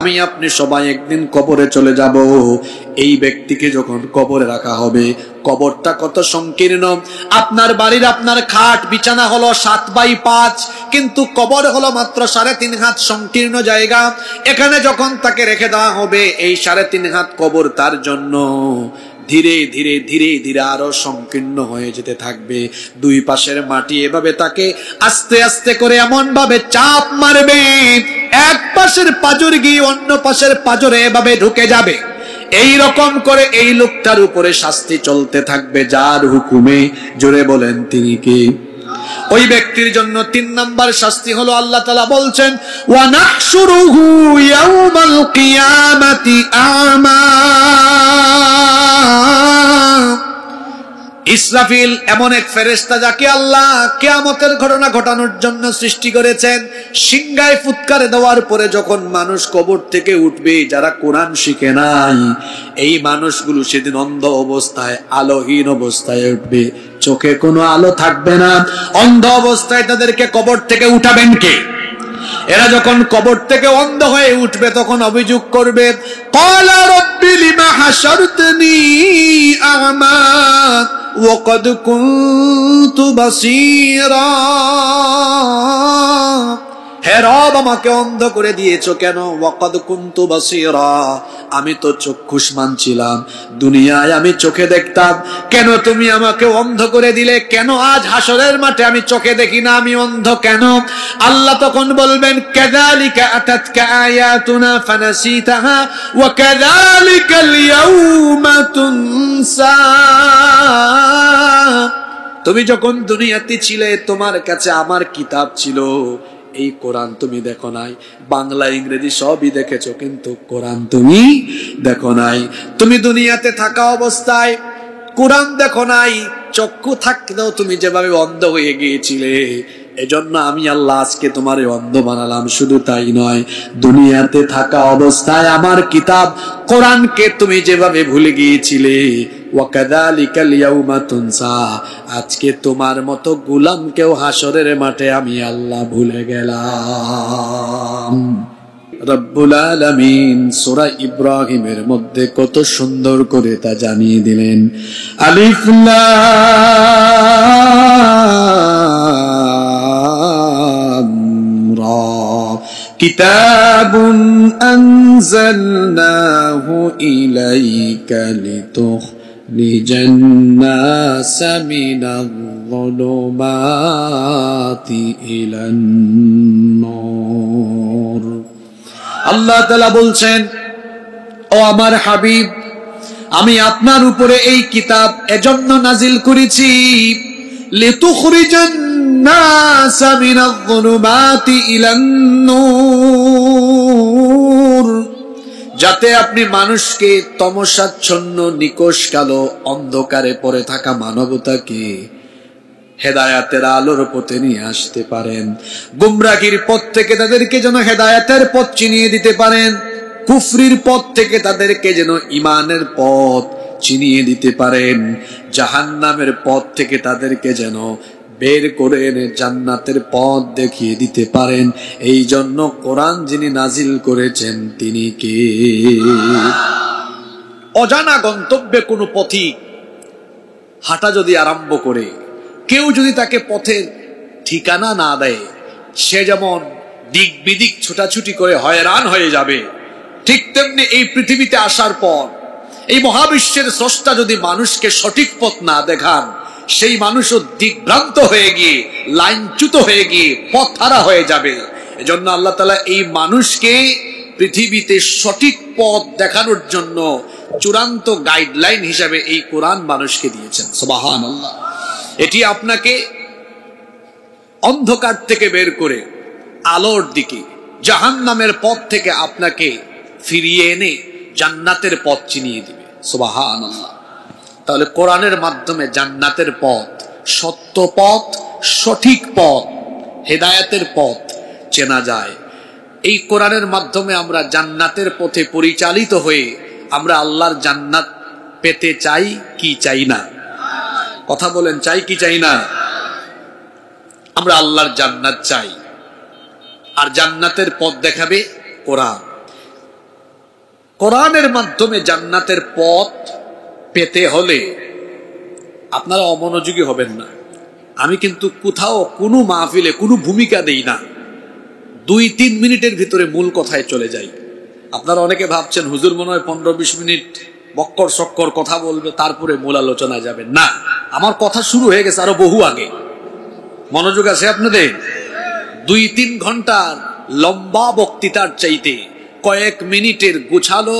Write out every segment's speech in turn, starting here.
আমি আপনি সবাই একদিন কবরে চলে যাব। এই ব্যক্তিকে যখন কবরে রাখা হবে, কবরটা কত সংকীর্ণ। আপনার বাড়ির আপনার খাট বিছানা হলো 7x5, কিন্তু কবর হলো মাত্র 3.5 হাত সংকীর্ণ জায়গা। এখানে যখন তাকে রেখে দেওয়া হবে, এই 3.5 হাত কবর তার জন্য ধীরে ধীরে ধীরে ধীরে আরো সংকীর্ণ হয়ে যেতে থাকবে। দুই পাশের মাটি এভাবে তাকে আস্তে আস্তে করে এমন ভাবে চাপ মারবে, এক পাশের পাঁজর গিয়ে অন্য পাশের পাঁজরে এভাবে ঢুকে যাবে। এই রকম করে এই লোকটার উপরে শাস্তি চলতে থাকবে, যার হুকুমে। জোরে বলেন তিনি কে? ওই ব্যক্তির জন্য 3 নাম্বার শাস্তি হলো, আল্লাহ তাআলা বলছেন ওয়া নাহশুরুহু ইয়াউমাল কিয়ামাতি আমা। ইসরাফিল এমন এক ফেরেশতা যাকে আল্লাহ কিয়ামতের ঘটনা ঘটানোর জন্য সৃষ্টি করেছেন। সিংহায় ফুৎকার দেওয়ার পরে যখন মানুষ কবর থেকে উঠবে, যারা কোরআন শিখে নাই, এই মানুষগুলো সেদিন অন্ধ অবস্থায়, আলোহীন অবস্থায় উঠবে। চোখে কোনো আলো থাকবে না, অন্ধ অবস্থায় তাদেরকে কবর থেকে উঠাবেন কে? এরা যখন কবর থেকে অন্ধ হয়ে উঠবে, তখন অভিযোগ করবে, ক্বালা রাব্বি লিমা হাশারতানি আ'মা ওয়া ক্বাদ কুনতু বাসীরা। হে রব, আমাকে অন্ধ করে দিয়েছো কেন? ওয়া ক্বাদ কুনতু বাসীরা, আমি তো চক্ষুষ্মান ছিলাম, দুনিয়ায় আমি চোখে দেখতাম, কেন তুমি আমাকে অন্ধ করে দিলে? কেন আজ হাসরের মাঠে আমি চোখে দেখি না, আমি অন্ধ কেন? আল্লাহ তখন বলবেন, কাযালিকা আতাতকা আয়াতুনা ফানাসিতাহা ওয়া কাযালিকাল ইয়াউমা তুনসা। তুমি যখন দুনিয়াতে ছিলে, তোমার কাছে আমার কিতাব ছিল, এই কোরআন তুমি দেখো নাই। বাংলা ইংরেজি সবই দেখেছো, কিন্তু কোরআন তুমি দেখো নাই। তুমি দুনিয়াতে থাকা অবস্থায় কোরআন দেখো নাই, চক্ষু থাকলেও তুমি যেভাবে অন্ধ হয়ে গিয়েছিলে, এজন্য আমি আল্লাহ আজকে তোমারে অন্ধ বানালাম। শুধু তাই নয়, দুনিয়াতে থাকা অবস্থায় আমার কিতাব কোরআনকে তুমি যেভাবে ভুলে গিয়েছিলে, ওয়া কাযালিকাল ইয়াউমা তুনসা, আজকে তোমার মতো গোলামকেও হাসরের মাঠে আমি আল্লাহ ভুলে গেলাম। রব্বুল আলামিন সূরা ইব্রাহিমের মধ্যে কত সুন্দর করে তা জানিয়ে দিলেন। আলিফ লাম রা, কিতাবুন আনজালনাহু ইলাইকা লিতুখরিজান নাসা মিনাল যুলুমাতি ইলান নূর। আল্লাহ তাআলা বলছেন, ও আমার হাবিব, আমি আপনার উপরে এই কিতাব এজন্য নাজিল করেছি, লিতুখরিজান নাসা মিনাল যুলুমাতি ইলান নূর, যাতে আপনি মানুষকে তমসাচ্ছন্ন, নিকষ কালো অন্ধকারে পড়ে থাকা মানবতাকে হেদায়াতের আলোর পথে নিয়ে আসতে পারেন। গুমরাহির পথ থেকে তাদেরকে যেন হেদায়াতের পথ চিনিয়ে দিতে পারেন, কুফরির পথ থেকে তাদেরকে যেন ঈমানের পথ চিনিয়ে দিতে পারেন, জাহান্নামের পথ থেকে তাদেরকে যেন বের করে এনে জান্নাতের পথ দেখিয়ে দিতে পারেন। এই জন্য কোরআন যিনি নাজিল করেছেন তিনি কে? অজানা গন্তব্যে কোনো পথিক হাঁটা যদি আরম্ভ করে, কেউ যদি তাকে পথের ঠিকানা না দেয়, সে যেমন দিক বিদিক ছোটাছুটি করে হয়রান হয়ে যাবে, ঠিক তেমনি এই পৃথিবীতে আসার পর এই মহাবিশ্বের স্রষ্টা যদি মানুষকে সঠিক পথ না দেখান, সেই মানুষও দিকভ্রান্ত হয়ে গিয়ে, লাইনচ্যুত হয়ে গিয়ে পথ হারা হয়ে যাবে। এজন্য আল্লাহ তাআলা এই মানুষকে পৃথিবীতে সঠিক পথ দেখানোর জন্য চূড়ান্ত গাইডলাইন হিসাবে এই কোরআন মানুষকে দিয়েছেন। সুবহানাল্লাহ। এটি আপনাকে অন্ধকার থেকে বের করে আলোর দিকে, জাহান্নামের পথ থেকে আপনাকে ফিরিয়ে এনে জান্নাতের পথ চিনিয়ে দিবে। সুবহানাল্লাহ। তাহলে কোরআনের মাধ্যমে জান্নাতের পথ, সত্য পথ, সঠিক পথ, হেদায়েতের পথ চেনা যায়। এই কোরআনের মাধ্যমে আমরা জান্নাতের পথে পরিচালিত হয়ে আমরা আল্লাহর জান্নাত পেতে চাই কি চাই না? কথা বলেন, চাই কি চাই না? আমরা আল্লাহর জান্নাত চাই, আর জান্নাতের পথ দেখাবে কোরআন। কোরআনের মাধ্যমে জান্নাতের পথ পেতে হলে আপনারা অমনোযোগী হবেন না। আমি কিন্তু কোথাও কোনো মাহফিলে কোনো ভূমিকা দেই না, 2-3 মিনিটের ভিতরে মূল কথায় চলে যাই। আপনারা অনেকে ভাবছেন হুজুর মনে হয় 15-20 মিনিট বক্কর সক্কর কথা বলবে, তারপরে মূল আলোচনায় যাবেন। না, আমার কথা শুরু হয়ে গেছে আরো বহু আগে। মনোযোগ আছে আপনাদের? 2-3 ঘন্টার লম্বা বক্তৃতার চাইতে কয়েক মিনিটের গোছালো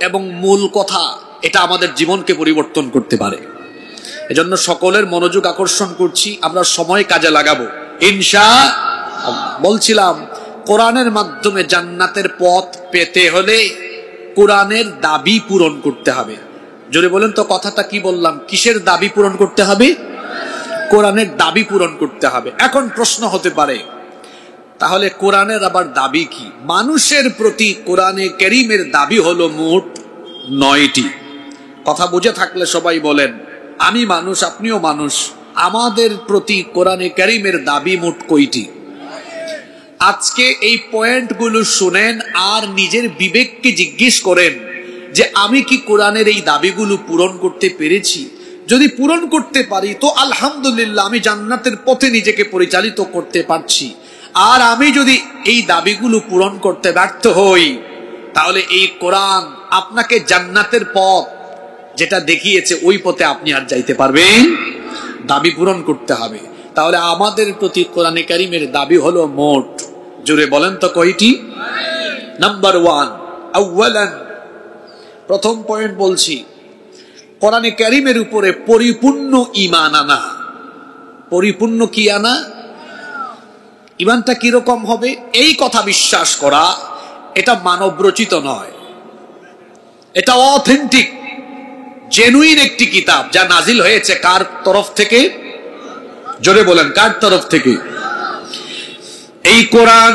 এবং মূল কথা, এটা আমাদের জীবনকে পরিবর্তন করতে পারে। এজন্য সকলের মনোযোগ আকর্ষণ করছি, আমরা সময় কাজে লাগাবো ইনশাআল্লাহ। বলছিলাম কোরআনের মাধ্যমে জান্নাতের পথ পেতে হলে কোরআনের দাবি পূরণ করতে হবে। জোরে বলেন তো কথাটা কি বললাম? কিসের দাবি পূরণ করতে হবে? কোরআনের দাবি পূরণ করতে হবে। এখন প্রশ্ন হতে পারে, তাহলে কোরআনের আবার দাবি কি? মানুষের প্রতি কোরআনে কারীমের দাবি হলো মোট 9টি। কথা বুঝে থাকলে সবাই বলেন, আমি মানুষ, আপনিও মানুষ, আমাদের প্রতি কোরআনে কারীমের দাবি মোট কয়টি? আজকে এই পয়েন্টগুলো শুনেন আর নিজের বিবেককে জিজ্ঞেস করেন যে আমি কি কোরআনের এই দাবিগুলো পূরণ করতে পেরেছি? যদি পূরণ করতে পারি তো আলহামদুলিল্লাহ, আমি জান্নাতের পথে নিজেকে পরিচালিত করতে পারছি। আর আমি যদি এই দাবিগুলো পূরণ করতে ব্যর্থ হই, তাহলে এই কোরআন আপনাকে জান্নাতের পথ যেটা দেখিয়েছে ওই পথে আপনি আর যাইতে পারবেন। দাবি পূরণ করতে হবে। তাহলে আমাদের প্রতি কোরআনে কারীমের দাবি হলো মোট, জোরে বলেন তো কয়টি? নাম্বার 1, আউয়ালান, প্রথম পয়েন্ট বলছি, কোরআনে কারীমের উপরে পরিপূর্ণ ঈমান আনা। পরিপূর্ণ কি আনা? ঈমানটা কিরকম হবে? এই কথা বিশ্বাস করা এটা মানবরচিত নয়, এটা অথেন্টিক জেনুইন একটি কিতাব যা নাজিল হয়েছে কার তরফ থেকে? জোরে বলেন, কার তরফ থেকে? এই কোরআন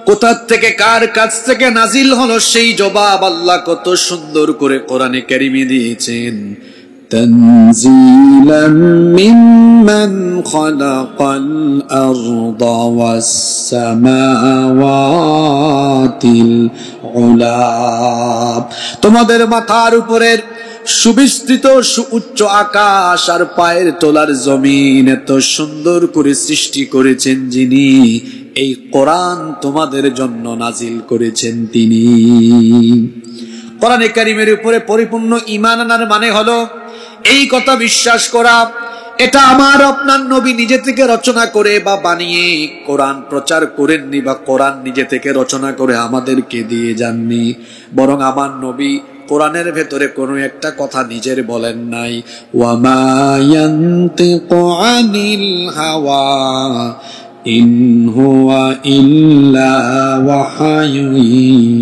কোথা থেকে, কার কাছ থেকে নাজিল হলো, সেই জবাব আল্লাহ কত সুন্দর করে কোরআনে কারীমে দিয়েছেন। তানজিলাম মিম্মান খালাকাল আরদা ওয়াস সামাওয়াতিল উলা। তোমাদের মাথার উপরের সুবিস্তৃত সুউচ্চ আকাশ আর পায়ের তোলার জমিন এত সুন্দর করে সৃষ্টি করেছেন যিনি, এই কোরআন তোমাদের জন্য নাজিল করেছেন তিনি। কোরআনে কারীমের উপরে পরিপূর্ণ ঈমান আনার মানে হলো এই কথা বিশ্বাস করা, এটা আমার আপনার নবী নিজে থেকে রচনা করে বা বানিয়ে কোরআন প্রচার করেননি, বা কোরআন নিজে থেকে রচনা করে আমাদেরকে দিয়ে যাননি, বরং আমার নবী কোরআনের ভেতরে কোনো একটা কথা নিজের বলেন নাই। ওয়ামা ইয়ানতিকু আনিল হাওয়া ইন হুয়া ইল্লা ওয়াহায়ুন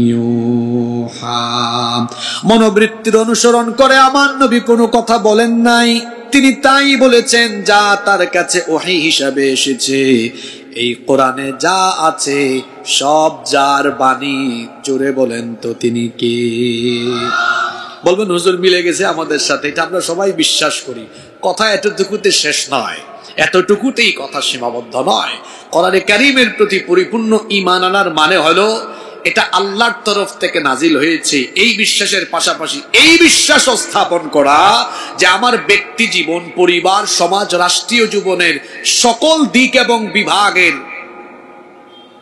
ইউহা। মনোবৃত্তির অনুসরণ করে আমার নবী কোনো কথা বলেন নাই, তিনি তাই বলেছেন যা তার কাছে ওহী হিসাবে এসেছে। এই কোরআনে যা আছে সব যার বাণী। জোরে বলেন তো তিনি কে? বলবেন হুজুর মিলে গেছে আমাদের সাথে, এটা আমরা সবাই বিশ্বাস করি। কথা এতটুকুতে শেষ নয়, এতটুকুতেই কথা সীমাবদ্ধ নয়। কোরআনে কারীমের প্রতি পরিপূর্ণ ঈমান আনার মানে হলো এটা আল্লাহর তরফ থেকে নাজিল হয়েছে, এই বিশ্বাসের পাশাপাশি এই বিশ্বাস স্থাপন করা যে আমার ব্যক্তি জীবন, পরিবার, সমাজ, রাষ্ট্রীয় জীবনের সকল দিক এবং বিভাগের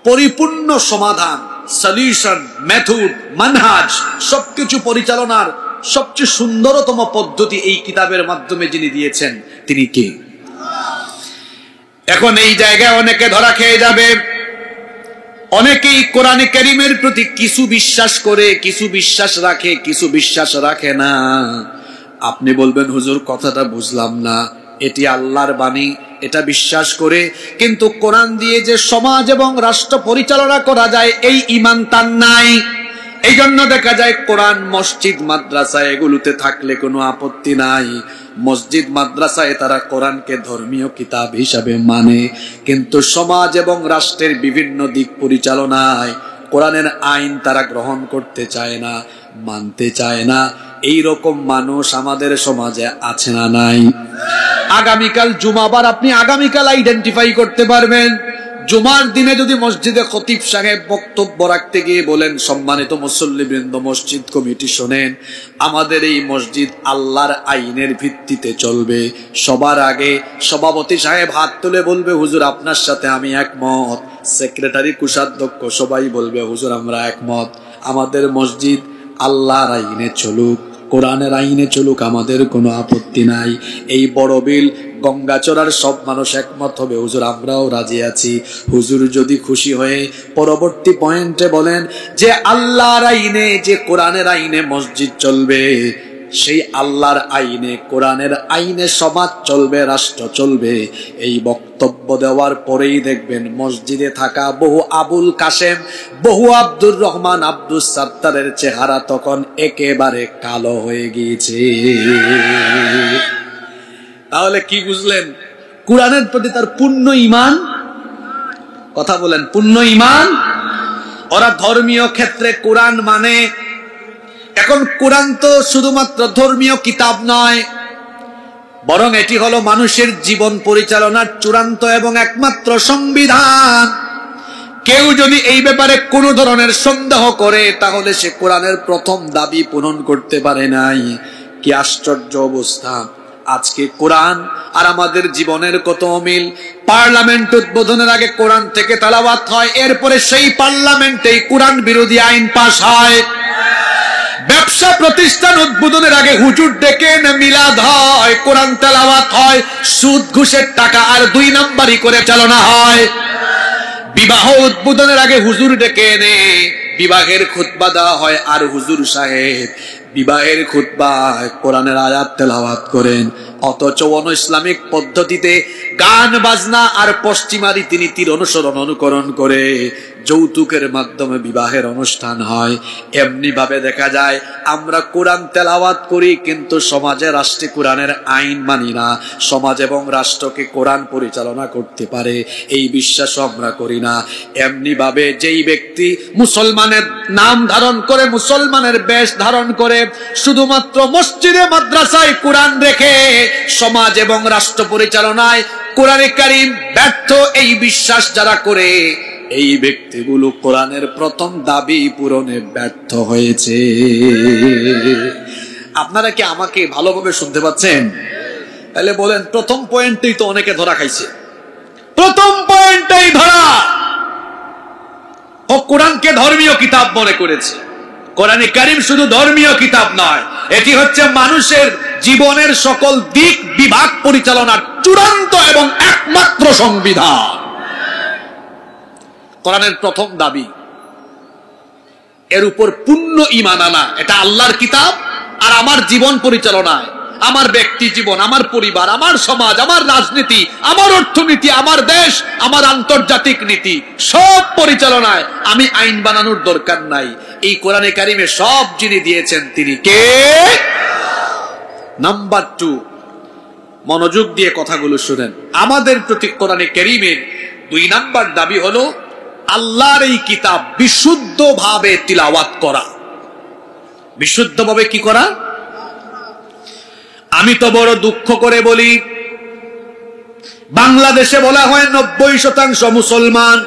পরিপূর্ণ সমাধান, সলিউশন, মেথড, মানহাজ সবকিছু পরিচালনার সবচেয়ে সুন্দরতম পদ্ধতি এই কিতাবের মাধ্যমে যিনি দিয়েছেন তিনি কে? এখন এই জায়গায় অনেকে ধরা খেয়ে যাবে। অনেকেই কোরআনে কারীমের প্রতি কিছু বিশ্বাস করে, কিছু বিশ্বাস রাখে, কিছু বিশ্বাস রাখে না। আপনি বলবেন হুজুর কথাটা বুঝলাম না, এটি আল্লাহর বাণী, এটা বিশ্বাস করে কিন্তু কোরআন দিয়ে যে সমাজ এবং রাষ্ট্র পরিচালনা করা যায় এই ঈমান তার নাই। এই জন্য দেখা যায় কোরআন মসজিদ মাদ্রাসা এগুলোতে থাকলে কোনো আপত্তি নাই, মসজিদ মাদ্রাসায় তারা কোরআনকে ধর্মীয় কিতাব হিসাবে মানে, কিন্তু সমাজ এবং রাষ্ট্রের বিভিন্ন দিক পরিচালনায় কোরআনের আইন তারা গ্রহণ করতে চায় না, মানতে চায় না। এই রকম মানুষ আমাদের সমাজে আছে না নাই? আগামীকাল জুমাবার আপনি আগামীকাল আইডেন্টিফাই করতে পারবেন জুমার দিনে যদি মসজিদে খতিব সাহেব বক্তব্য রাখতে গিয়ে বলেন, সম্মানিত মুসল্লিবৃন্দ, মসজিদ কমিটি শোনেন, আমাদের এই মসজিদ আল্লাহর আইনের ভিত্তিতে চলবে, সবার আগে সভাপতি সাহেব হাত তুলে বলবে, হুজুর আপনার সাথে আমি একমত। সেক্রেটারি, কোষাধ্যক্ষ সবাই বলবে, হুজুর আমরা একমত। আমাদের মসজিদ আল্লাহর আইনে চলুক, কোরআনের আইনে চলুক, আমাদের কোনো আপত্তি নাই। এই বড় বিল গঙ্গাচড়ার সব মানুষ একমত হবে, হুজুর আমরাও রাজি আছি। হুজুর যদি খুশি হয়ে পরবর্তী পয়েন্টে বলেন যে আল্লাহর আইনে, যে কোরআনের আইনে মসজিদ চলবে, সেই আল্লাহর আইনে, কোরআনের আইনে সমাজ চলবে, রাষ্ট্র চলবে। এই বক্তব্য দেওয়ার পরেই দেখবেন মসজিদে থাকা বহু আবুল কাশেম, বহু আব্দুর রহমান, আব্দুস সাত্তারের চেহারা তখন একেবারে কালো হয়ে গিয়েছে। তাহলে কি বুঝলেন? কোরআনের প্রতি তার পূর্ণ ঈমান। কথা বলেন, পূর্ণ ঈমান। ওরা ধর্মীয় ক্ষেত্রে কোরআন মানে। এখন কোরআন তো শুধুমাত্র ধর্মীয় কিতাব নয়, বরং এটি হলো মানুষের জীবন পরিচালনার চূড়ান্ত এবং একমাত্র সংবিধান। কেউ যদি এই ব্যাপারে কোনো ধরনের সন্দেহ করে, তাহলে সে কোরআনের প্রথম দাবি পূরণ করতে পারে নাই। কি আশ্চর্য অবস্থা! আজকে কোরআন আর আমাদের জীবনের কত অমিল। পার্লামেন্ট উদ্বোধনের আগে কোরআন থেকে তেলাওয়াত হয়, এরপরে সেই পার্লামেন্টেই কোরআন বিরোধী আইন পাস হয়। ব্যবসা প্রতিষ্ঠান উদ্বোধনের আগে হুজুর ডেকে এনে মিলাদ হয়, কোরআন তেলাওয়াত হয়, সুদ ঘুষের টাকা আর 2 নাম্বারি করে চালনা হয়। বিবাহ উদ্বোধনের আগে হুজুর ডেকে এনে বিবাহের খুতবা দেওয়া হয়, আর হুজুর সাহেব বিবাহের খুতবায় কোরআনের আয়াত তেলাওয়াত করেন। অথচ ইসলামিক পদ্ধতিতে গান বাজনা আর পশ্চিমা রীতিনীতির অনুকরণ করে যৌতুকের মাধ্যমে বিবাহের অনুষ্ঠান হয়। এমনি ভাবে দেখা যায় আমরা কোরআন তেলাওয়াত করি, কিন্তু সমাজে, রাষ্ট্রে কোরআনের আইন মানি না। সমাজ এবং রাষ্ট্রকে কোরআন পরিচালনা করতে পারে এই বিশ্বাসও আমরা করি না। এমনি ভাবে যেই ব্যক্তি মুসলমানের নাম ধারণ করে, মুসলমানের বেশ ধারণ করে, শুধুমাত্র মসজিদে মাদ্রাসায় কোরআন রেখে সমাজ এবং রাষ্ট্র পরিচালনায় কোরআনে কারীম ব্যর্থ, এই বিশ্বাস যারা করে, এই ব্যক্তিগুলো কোরআনের প্রথম দাবি পূরণে ব্যর্থ হয়েছে। আপনারা কি আমাকে ভালোভাবে শুনতে পাচ্ছেন? তাহলে বলেন, প্রথম পয়েন্টই তো অনেকে ধরা খাইছে। প্রথম পয়েন্টটাই ধরা, ও কোরআনকে ধর্মীয় কিতাব মনে করেছে। কোরআনে কারীম শুধু ধর্মীয় কিতাব নয়, এটি হচ্ছে মানুষের জীবনের সকল দিক বিভাগ পরিচালনার চূড়ান্ত এবং একমাত্র সংবিধান। কোরআনের প্রথম দাবি, এর উপর পূর্ণ ঈমান আনা। এটা আল্লাহর কিতাব, আর আমার জীবন পরিচালনায়, আমার ব্যক্তি জীবন, আমার পরিবার, আমার সমাজ, আমার রাজনীতি, আমার অর্থনীতি, আমার দেশ, আমার আন্তর্জাতিক নীতি, সব পরিচালনায় আমি আইন বানানোর দরকার নাই। এই কোরআনে কারিমে সব যিনি দিয়েছেন তিনি কে? নাম্বার 2, মনোযোগ দিয়ে কথাগুলো শুনেন। আমাদের প্রতি কোরআনে কারিমের 2 নাম্বার দাবি হলো আল্লাহর এই কিতাব বিশুদ্ধভাবে তিলাওয়াত করা। বিশুদ্ধভাবে কি করা? আমি তো বড় দুঃখ করে বলি, বাংলাদেশে বলা হয় 90% মুসলমান,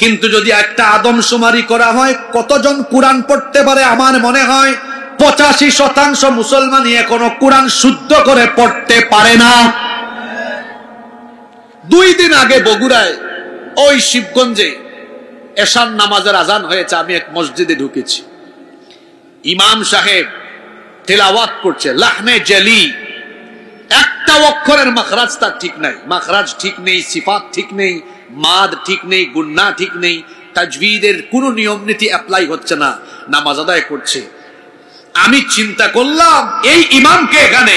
কিন্তু যদি একটা আদমশুমারি করা হয় কতজন কোরআন পড়তে পারে, আমার মনে হয় 85% মুসলমানই এখনো কোরআন শুদ্ধ করে পড়তে পারে না। 2 দিন আগে বগুড়ায় ওই শিবগঞ্জে এশার নামাজের আজান হয়েছে, আমি এক মসজিদে ঢুকেছি, ইমাম সাহেব তেলাওয়াত করছে লাহনে জালি, একটা অক্ষরের মাখরাজ তার ঠিক নাই, মাখরাজ ঠিক নেই, সিফাত ঠিক নেই, মাদ ঠিক নেই, গুন্না ঠিক নেই, তাজবিদের কোনো নিয়ম নীতি অ্যাপ্লাই হচ্ছে না, নামাজ আদায় করছে। আমি চিন্তা করলাম এই ইমামকে এখানে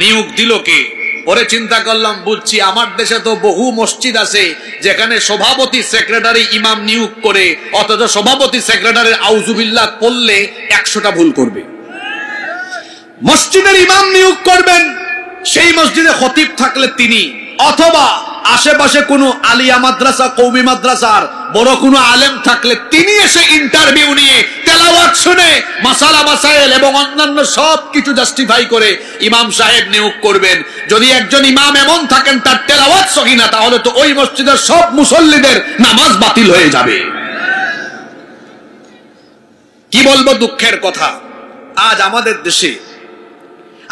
নিয়োগ দিল কে? পরে চিন্তা করলাম, বুঝছি আমার দেশে তো বহু মসজিদ আছে যেখানে সভাপতি সেক্রেটারি ইমাম নিয়োগ করে, অথচ সভাপতি সেক্রেটারির আউযুবিল্লাহ পড়লে 100টা ভুল করবে। মসজিদের ইমাম নিয়োগ করবেন, সেই মসজিদে খতিব থাকলে তিনি, অথবা আশেপাশে কোনো আলিয়া মাদ্রাসা, কওমি মাদ্রাসার বড় কোনো আলেম থাকলে তিনি এসে ইন্টারভিউ নিয়ে তেলাওয়াত তেলাওয়াত শুনে মাসালা মাসাইল এবং অন্যান্য সব কিছু জাস্টিফাই করে ইমাম সাহেব নিয়োগ করবেন। যদি একজন ইমাম এমন থাকেন তার তেলাওয়াত সহি না, তাহলে তো ওই মসজিদের সব মুসল্লিদের নামাজ বাতিল হয়ে যাবে। কি বলবো দুঃখের কথা, আজ আমাদের দেশে,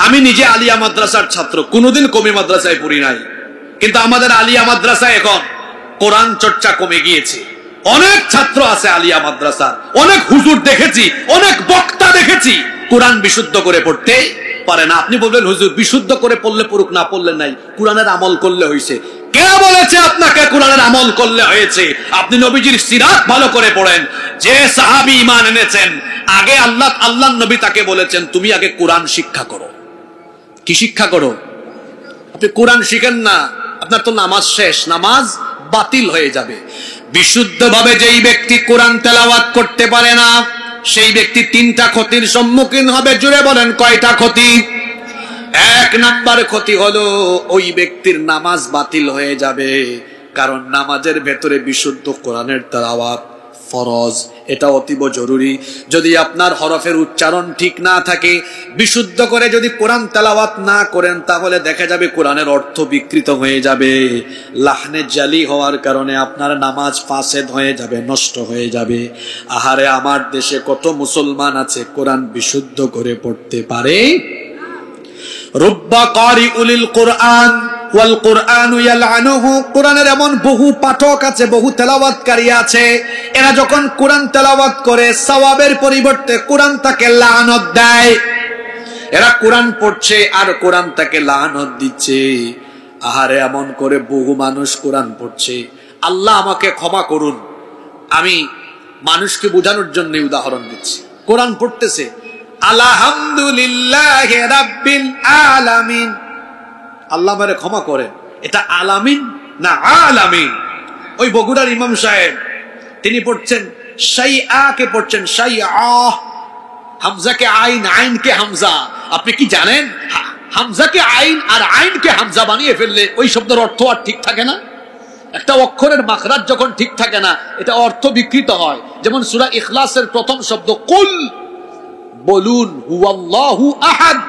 আমি নিজে আলিয়া মাদ্রাসার ছাত্র, কোনোদিন কমি মাদ্রাসায় পড়ি নাই, কিন্তু আমাদের আলিয়া মাদ্রাসায় এখন কোরআন চর্চা কমে গিয়েছে। অনেক ছাত্র আছে আলিয়া মাদ্রাসার, অনেক হুজুর দেখেছি, অনেক বক্তা দেখেছি, কোরআন বিশুদ্ধ করে পড়তে পারে না। আপনি বলবেন হুজুর বিশুদ্ধ করে পড়লে পড়ুক, না পড়লে নাই, কোরআনের আমল করলে হয়েছে। কে বলেছে আপনাকে কোরআনের আমল করলে হয়েছে? আপনি নবীজির সিরাত ভালো করে পড়েন। যে সাহাবী ঈমান এনেছেন, আগে আল্লাহ নবী তাকে বলেছেন তুমি আগে কোরআন শিক্ষা করো। কি শিক্ষা করো? আপনি কোরআন শিখেন না, আপনার তো নামাজ শেষ, নামাজ বাতিল হয়ে যাবে। বিশুদ্ধভাবে যেই ব্যক্তি কোরআন তেলাওয়াত করতে পারে না, সেই ব্যক্তি তিনটা ক্ষতির সম্মুখীন হবে। জুড়ে বলেন কয়টা ক্ষতি? এক নাম্বার ক্ষতি হলো ওই ব্যক্তির নামাজ বাতিল হয়ে যাবে, কারণ নামাজের ভেতরে বিশুদ্ধ কোরআনের তেলাওয়াত ফরজ, এটা অতীব জরুরি। যদি আপনার হরফের উচ্চারণ ঠিক না থাকে, বিশুদ্ধ করে যদি কোরআন তেলাওয়াত না করেন, তাহলে দেখা যাবে কোরআনের অর্থ বিকৃত হয়ে যাবে, লাহনে জালি হওয়ার কারণে আপনার নামাজ ফাসেদ হয়ে যাবে, নষ্ট হয়ে যাবে। আহারে, আমার দেশে কত মুসলমান আছে কোরআন বিশুদ্ধ করে পড়তে পারে? রুব্বা কারিউলিল কোরআন ওয়াল কোরআনু ইয়ালআনুহু, কোরআনের এমন বহু পাঠক আছে, বহু তেলাওয়াতকারী আছে, এরা যখন কোরআন তেলাওয়াত করে সওয়াবের পরিবর্তে কোরআন তাকে লানত দেয়। এরা কোরআন পড়ছে আর কোরআন তাকে লানত দিচ্ছে। আহারে, এমন করে বহু মানুষ কোরআন পড়ছে। আল্লাহ আমাকে ক্ষমা করুন, আমি মানুষকে বোঝানোর জন্য উদাহরণ দিচ্ছি। কোরআন পড়তেছে আলহামদুলিল্লাহি রাব্বিল আলামিন, আল্লাহ আমারে ক্ষমা করেন, এটা আলামিন না আলামিন? ওই বগুড়ার ইমাম সাহেব তিনি পড়ছেন শাইআ কে পড়ছেন শাইআ, হামজাকে আইন, আইনকে হামজা। আপনি কি জানেন হামজাকে আইন আর আইনকে হামজা বানিয়ে ফেললে ওই শব্দের অর্থ আর ঠিক থাকে না? একটা অক্ষরের মাখরাজ যখন ঠিক থাকে না, এটা অর্থ বিকৃত হয়। যেমন সূরা ইখলাসের প্রথম শব্দ কুল, বলুন হুয়াল্লাহু আহাদ,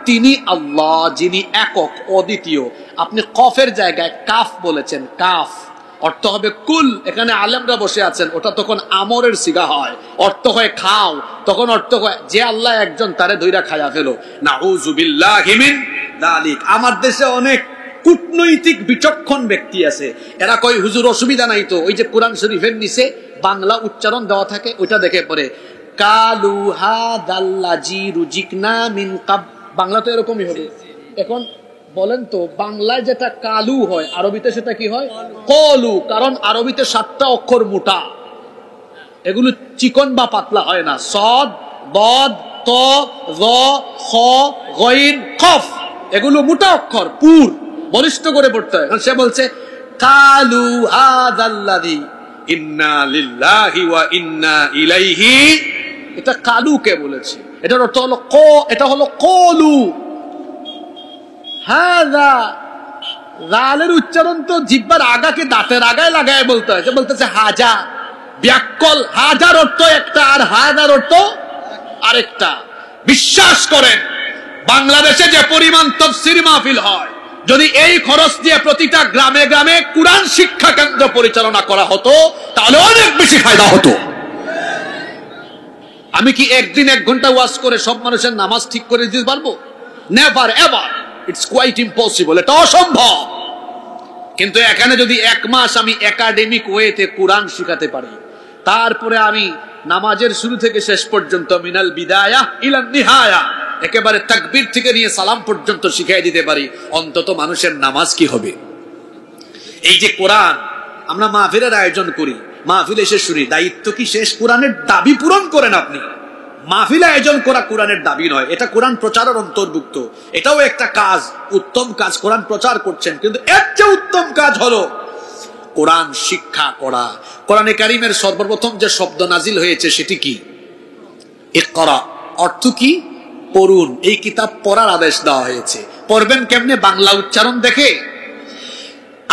তিনি আল্লাহ যিনি একক অদ্বিতীয়। আপনি কফের জায়গায় কাফ বলেছেন, কাফ অর্থ হবে কুল। এখানে আলেমরা বসে আছেন, ওটা তখন আমরের সিগা হয়, অর্থ হয় খাও, তখন অর্থ হয় যে আল্লাহ একজন, তারে ধইরা খায়া ফেলো। নাউযু বিল্লাহি মিন যালিক। আমার দেশে অনেক কূটনৈতিক বিচক্ষণ ব্যক্তি আছে, এরা কয় হুজুর অসুবিধা নাই তো, ওই যে কোরআন শরীফের নিচে বাংলা উচ্চারণ দেওয়া থাকে, ওইটা দেখে পড়ে কালু হাদাল্লাজি রুজিকনা মিন কাব। বাংলা তো এরকমই হবে। এখন বলেন তো, বাংলায় যেটা কালু হয়, আরবিতে সেটা কি হয়? কলু। কারণ আরবিতে 7টা অক্ষর মোটা, এগুলো চিকন বা পাতলা হয় না। সদ, দদ, ত, র, খ, গইন, কফ, এগুলো মোটা অক্ষর, পুর বলিষ্ঠ করে পড়তে হয়। সে বলছে কালু হাদাল্লাযী ইন্না লিল্লাহি ওয়া ইন্না ইলাইহি, এটা কালুকে বলেছে, এটার অর্থ হলো এটা হলো কলু। হাযা, জালের উচ্চারণ তো জিহ্বার আগাকে দাঁতের আগায় লাগায় বলতে হয়। বলতেছে হাজা, ব্যাকল, হাজার অর্থ একটা আর হাজার অর্থ আরেকটা। বিশ্বাস করেন, বাংলাদেশে যে পরিমাণ তাফসীর মাহফিল হয়, যদি এই খরচ দিয়ে প্রতিটা গ্রামে গ্রামে কুরআন শিক্ষা কেন্দ্র পরিচালনা করা হতো, তাহলে অনেক বেশি ফায়দা হতো। আমি কি একদিন 1 ঘন্টা ওয়াজ করে সব মানুষের নামাজ ঠিক করে দিতে পারবো? Never ever, it's quite impossible, এটা অসম্ভব। কিন্তু এখানে যদি 1 মাস আমি একাডেমিক ওয়েতে কোরআন শিখাতে পারি, তারপরে আমি নামাজের শুরু থেকে শেষ পর্যন্ত মিনাল বিদায়া ইলান নিহায়া, একেবারে তাকবীর থেকে নিয়ে সালাম পর্যন্ত শিখিয়ে দিতে পারি, অন্তত মানুষের নামাজ কি হবে? এই যে কোরআন আমরা মাহফিলের আয়োজন করি, মাহফিল এসে শুনি, দায়িত্ব কি শেষ? কোরআনের দাবি পূরণ করেন আপনি। মাহফিল আয়োজন করা কোরআনের দাবি নয়, এটা কোরআন প্রচারের অন্তর্ভুক্ত। এটাও একটা কাজ, উত্তম কাজ, কোরআন প্রচার করছেন। কিন্তু এর চেয়ে উত্তম কাজ হলো কোরআন শিক্ষা করা। কোরআনে কারীমের সর্বপ্রথম যে শব্দ নাজিল হয়েছে সেটি কি? ইকরা। অর্থ কি? পড়ুন। এই কিতাব পড়ার আদেশ দেওয়া হয়েছে। পড়বেন কেমনে? বাংলা উচ্চারণ দেখে।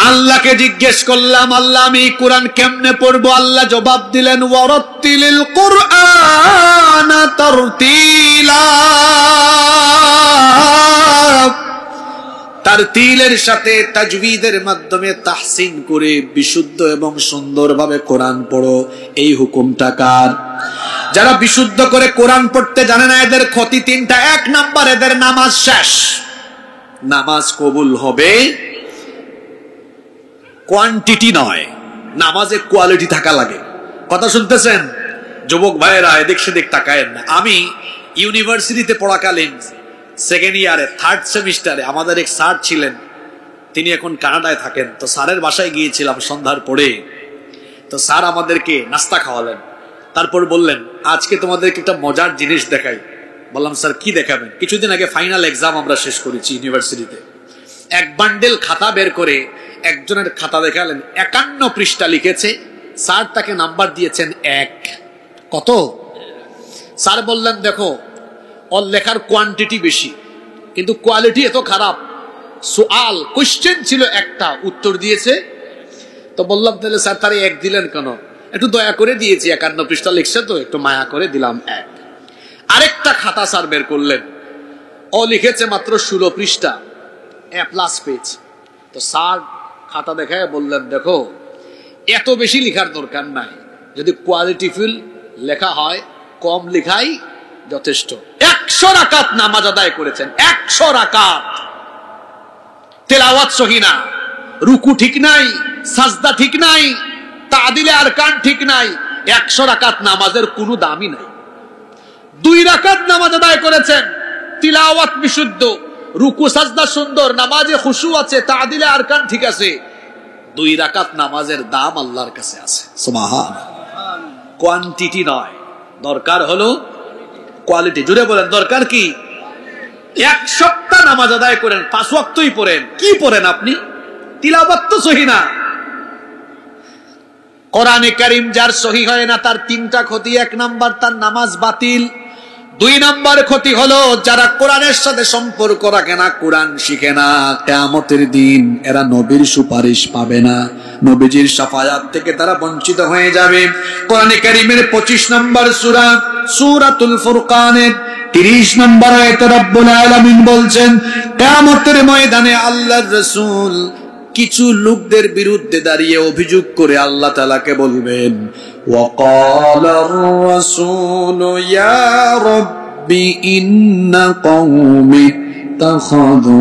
আল্লাহকে জিজ্ঞেস করলাম, আল্লাহ আমি কোরআন কেমনে পড়বো? আল্লাহ জবাব দিলেন ওয়ারাত্তিলিল কুরআন তারতিলা, তারতিলের সাথে তাজবিদের মাধ্যমে তাহসিন করে বিশুদ্ধ এবং সুন্দরভাবে কোরআন পড়ো। এই হুকুমটা কার? যারা বিশুদ্ধ করে কোরআন পড়তে জানে না এদের ক্ষতি তিনটা। এক নাম্বার, এদের নামাজ শেষ। নামাজ কবুল হবে কোয়ান্টিটি নয়, নামাজে কোয়ালিটি থাকা লাগে। কথা শুনতেছেন যুবক ভাইয়েরা? এদিক সেদিক তাকায়েন না। আমি ইউনিভার্সিটিতে পড়াকালীন সেকেন্ড ইয়ারে থার্ড সেমিস্টারে আমাদের এক স্যার ছিলেন, তিনি এখন কানাডায় থাকেন। তো স্যারের বাসায় গিয়েছিলাম সন্ধ্যার পরে। তো স্যার আমাদেরকে নাস্তা খাওয়ালেন, তারপর বললেন আজকে তোমাদেরকে একটা মজার জিনিস দেখাই। বললাম স্যার কি দেখাবেন? কিছুদিন আগে ফাইনাল এক্সাম আমরা শেষ করেছি ইউনিভার্সিটিতে। এক বান্ডেল খাতা বের করে একজনের খাতা দেখালেন, 51 পৃষ্ঠা লিখেছে। স্যার তাকে নাম্বার দিয়েছেন 1। কত? স্যার বললেন দেখো ওর লেখার কোয়ান্টিটি বেশি কিন্তু কোয়ালিটি এত খারাপ। সুআল কোশ্চেন ছিল একটা, উত্তর দিয়েছে। তো বললাম তাহলে স্যার তারে 1 দিলেন কেন? একটু দয়া করে দিয়েছি, 51 পৃষ্ঠা লিখছে তো একটু মায়া করে দিলাম 1। আরেকটা খাতা স্যার বের করলেন, ও লিখেছে মাত্র 16 পৃষ্ঠা, A+ পেজ। তো স্যার খাতা দেখায় বললেন দেখো এত বেশি লেখার দরকার নাই, যদি কোয়ালিটিফুল লেখা হয় কম লেখাই যথেষ্ট। 100 রাকাত নামাজ আদায় করেছেন, 100 রাকাত। তেলাওয়াত সহি না, রুকু ঠিক নাই, সাজদা ঠিক নাই, তাদিলে আরকান ঠিক নাই। 100 রাকাত নামাজের কোনো দামই নাই। 2 রাকাত নামাজ আদায় করেছেন, তিলাওয়াত বিশুদ্ধ, রুকু সাজদা সুন্দর, নামাজে খুশু আছে, তাদিলে আরকান ঠিক আছে। 2 রাকাত নামাজের দাম আল্লাহর কাছে আছে। সুবহানাল্লাহ। কোয়ান্টিটি নয়, দরকার হলো কোয়ালিটি। জুড়ে বলেন দরকার কি? 1 সপ্তাহ নামাজ আদায় করেন, 5 ওয়াক্তই পড়েন, কি পড়েন আপনি? তিলাওয়াত তো সহি না। কোরআনে কারীম যার সহি হয় না তার 3টা ক্ষতি। 1 নাম্বার তার নামাজ বাতিল। 2 নাম্বার ক্ষতি হলো যারা কোরআনের সাথে সম্পর্ক রাখে না, কোরআন শিখে না, কিয়ামতের দিন এরা নবীর সুপারিশ পাবে না, নবীজির শাফায়াত থেকে তারা বঞ্চিত হয়ে যাবে। কোরআনে কারীমের 25 নম্বর সূরা সূরাতুল ফুরকানের 30 নম্বর আয়াতে রব্বুল আলামিন বলছেন কিয়ামতের ময়দানে আল্লাহর রাসূল কিছু লোকদের বিরুদ্ধে দাঁড়িয়ে অভিযোগ করে আল্লাহ তাআলাকে বলবেন ওয়াকালার রাসূলু ইয়া রাব্বি ইন্না কওমি তাখাযু